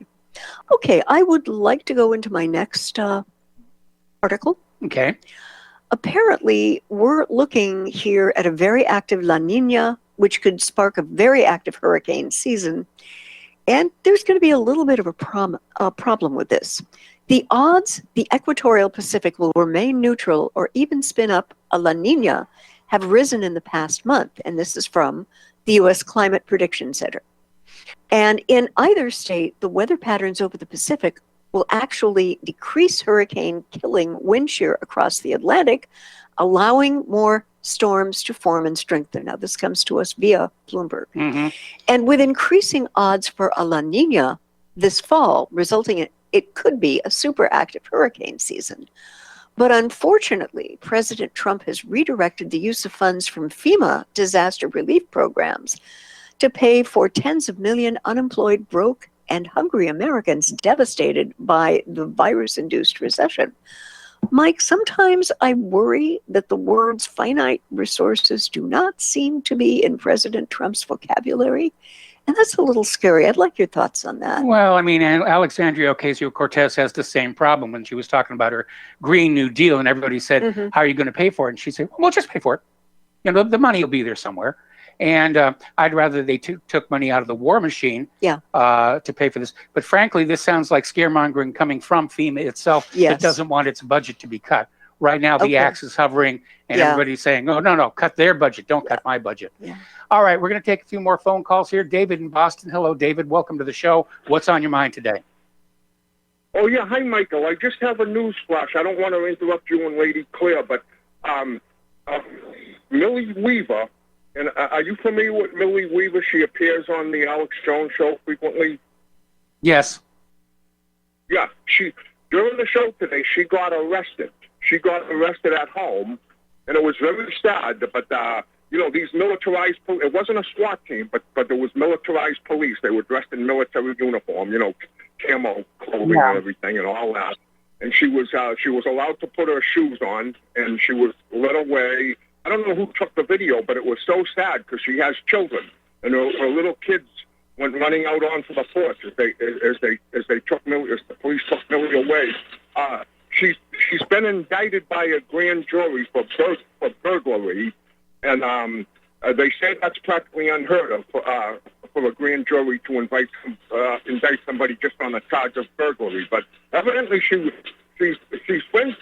Okay, I would like to go into my next article. Okay. Apparently, we're looking here at a very active La Nina, which could spark a very active hurricane season. And there's going to be a little bit of a problem with this. The odds the equatorial Pacific will remain neutral or even spin up a La Nina have risen in the past month. And this is from the U.S. Climate Prediction Center. And in either state, the weather patterns over the Pacific will actually decrease hurricane killing wind shear across the Atlantic, allowing more storms to form and strengthen. Now, this comes to us via Bloomberg. And with increasing odds for a La Nina this fall, resulting in it could be a super active hurricane season. But unfortunately, President Trump has redirected the use of funds from FEMA disaster relief programs to pay for tens of millions unemployed, broke, and hungry Americans devastated by the virus-induced recession. Mike, sometimes I worry that the words finite resources do not seem to be in President Trump's vocabulary. And that's a little scary. I'd like your thoughts on that. Well, I mean, Alexandria Ocasio-Cortez has the same problem when she was talking about her Green New Deal, and everybody said, how are you going to pay for it? And she said, well, just pay for it. You know, the money will be there somewhere. And I'd rather they took money out of the war machine to pay for this. But frankly, this sounds like scaremongering coming from FEMA itself that doesn't want its budget to be cut. Right now, the axe is hovering, and everybody's saying, oh, no, cut their budget. Don't cut my budget. All right, we're going to take a few more phone calls here. David in Boston. Hello, David. Welcome to the show. What's on your mind today? Oh, yeah. Hi, Michael. I just have a news flash. I don't want to interrupt you and Lady Claire, but Millie Weaver, and are you familiar with Millie Weaver? She appears on the Alex Jones show frequently. Yes. Yeah. During the show today, she got arrested. She got arrested at home, and it was very sad, but you know, these militarized police, it wasn't a SWAT team, but there was militarized police. They were dressed in military uniform, you know, camo clothing and everything and all that. And she was allowed to put her shoes on, and she was led away. I don't know who took the video, but it was so sad because she has children, and her little kids went running out onto the porch as the police took Millie away. She's been indicted by a grand jury for burglary. And they say that's practically unheard of for a grand jury to indict somebody just on a charge of burglary. But evidently she's friends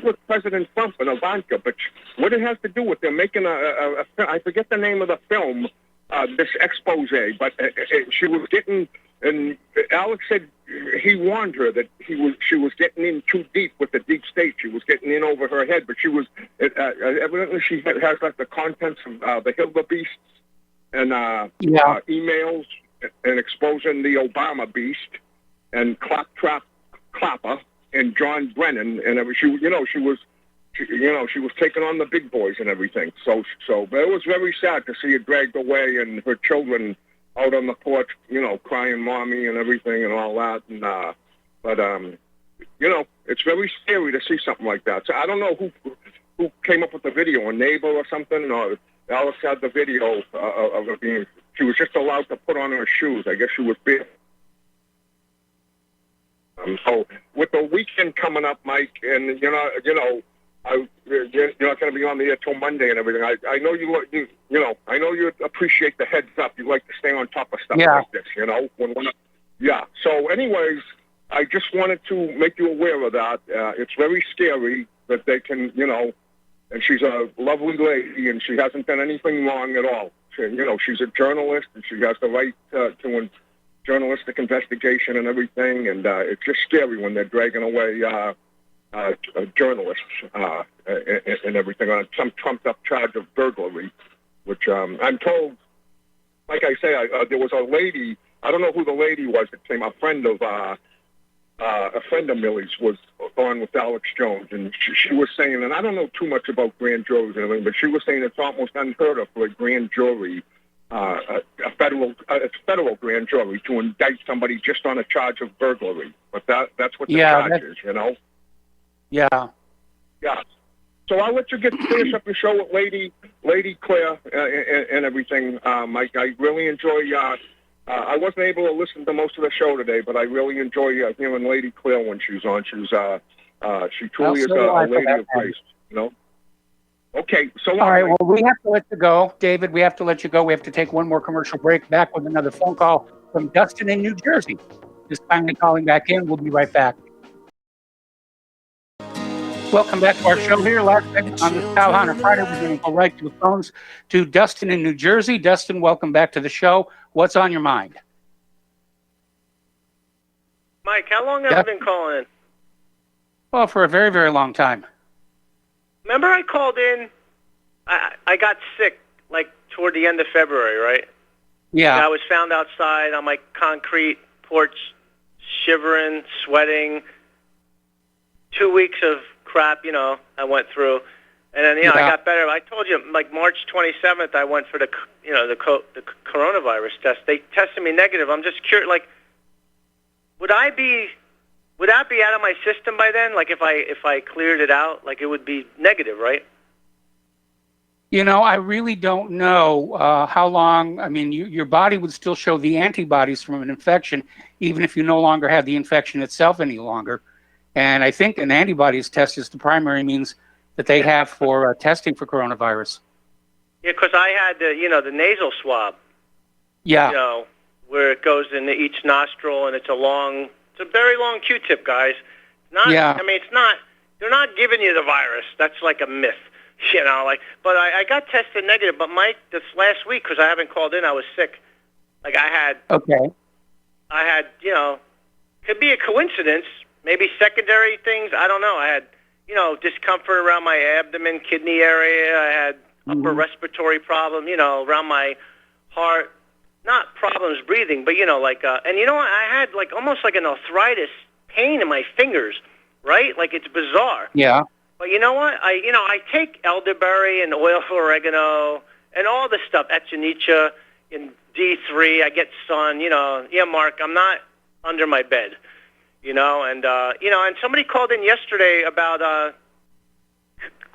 with President Trump and Ivanka. But what it has to do with, they're making I forget the name of the film, this expose. But she was getting, and Alex said he warned her that she was getting in too deep with the deep state. She was getting in over her head, but she was evidently she has like the contents of the Hilda beasts and emails and exposing the Obama beast and Claptrap Clapper and John Brennan, and she was taking on the big boys and everything. So but it was very sad to see her dragged away and her children out on the porch, you know, crying mommy and everything and all that. And but you know, it's very scary to see something like that. So I don't know who came up with the video, a neighbor or something, or Alice had the video of her being. She was just allowed to put on her shoes. I guess she was bare. So with the weekend coming up, Mike, and you're not going to be on the air till Monday and everything. I know I know you appreciate the heads up. You like to stay on top of stuff like this, you know. So, anyways, I just wanted to make you aware of that. It's very scary that they can, you know. And she's a lovely lady, and she hasn't done anything wrong at all. She's a journalist, and she has the right to journalistic investigation and everything. And it's just scary when they're dragging away journalists and everything on some trumped-up charge of burglary, which I'm told, like I say, there was a lady, I don't know who the lady was that came, a friend of Millie's was on with Alex Jones, and she was saying, and I don't know too much about grand juries and everything, but she was saying it's almost unheard of for a grand jury, a federal grand jury, to indict somebody just on a charge of burglary. But that's what the charge is, you know? Yeah. Yeah. So I'll let you finish up your show with Lady Claire and everything, Mike. I really enjoy. I wasn't able to listen to most of the show today, but I really enjoy hearing Lady Claire when she's on. She truly is a lady of grace. You know. Okay. So all right. Well, we have to let you go, David. We have to let you go. We have to take one more commercial break. Back with another phone call from Dustin in New Jersey. Just finally calling back in. We'll be right back. Welcome back to our show here. Last segment on this Pal Hunter Friday. We're going to go right to the phones to Dustin in New Jersey. Dustin, welcome back to the show. What's on your mind? Mike, how long have you been calling in? Well, for a very, very long time. Remember I called in, I got sick, like, toward the end of February, right? Yeah. And I was found outside on my concrete porch, shivering, sweating, 2 weeks of crap, I went through. And then, I got better. I told you, like March 27th, I went for the coronavirus test. They tested me negative. I'm just curious, like, would that be out of my system by then? Like, if I cleared it out, like, it would be negative, right? I really don't know how long. I mean, your body would still show the antibodies from an infection, even if you no longer have the infection itself any longer. And I think an antibodies test is the primary means that they have for testing for coronavirus. Yeah, because I had the nasal swab. Yeah. Where it goes into each nostril, and it's a very long Q-tip, guys. I mean, it's not. They're not giving you the virus. That's like a myth. But I got tested negative. But Mike, this last week, because I haven't called in, I was sick. Like I had, could be a coincidence, maybe secondary things. I don't know. I had, discomfort around my abdomen, kidney area. I had upper respiratory problem, around my heart. Not problems breathing, but, and I had like almost like an arthritis pain in my fingers, right? Like it's bizarre. Yeah. But you know what? I take elderberry and oil for oregano and all this stuff, echinacea and D3. I get sun, Mark, I'm not under my bed, and somebody called in yesterday about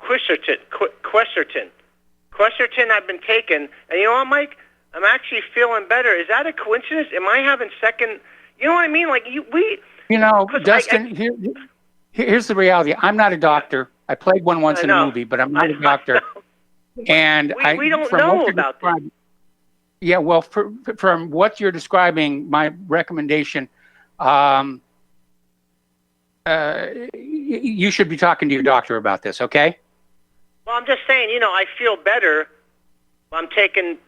quercetin. Quercetin I've been taking, and you know what, Mike? I'm actually feeling better. Is that a coincidence? Am I having second? You know what I mean? Like Dustin, here's the reality. I'm not a doctor. I played one once in a movie, but I'm not a doctor. And we don't know about that. Yeah, well, from what you're describing, my recommendation, you should be talking to your doctor about this, okay? Well, I'm just saying, I feel better. I'm taking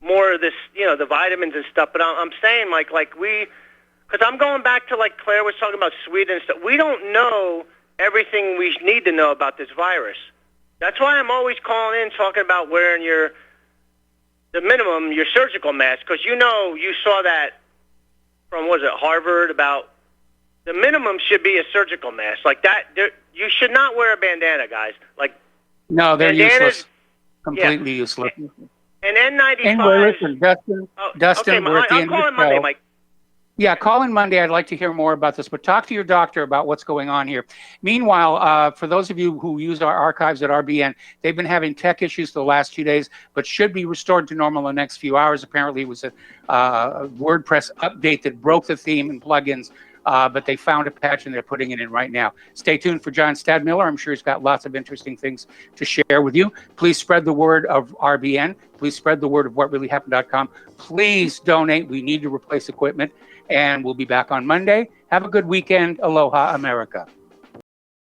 more of this, the vitamins and stuff. But I'm saying, because I'm going back to, like Claire was talking about Sweden and stuff. We don't know everything we need to know about this virus. That's why I'm always calling in, talking about wearing the minimum, your surgical mask, because you saw that from, was it Harvard, about the minimum should be a surgical mask. Like that, you should not wear a bandana, guys. Like, no, they're useless. Completely useless. And N95. Anyway, listen, Dustin, okay, we're at the end of the show. Monday, Mike. Yeah, call in Monday. I'd like to hear more about this, but talk to your doctor about what's going on here. Meanwhile, for those of you who use our archives at RBN, they've been having tech issues the last 2 days, but should be restored to normal in the next few hours. Apparently, it was a WordPress update that broke the theme and plugins, but they found a patch and they're putting it in right now. Stay tuned for John Stadmiller. I'm sure he's got lots of interesting things to share with you. Please spread the word of RBN. Please spread the word of whatreallyhappened.com. Please donate. We need to replace equipment. And we'll be back on Monday. Have a good weekend. Aloha, America.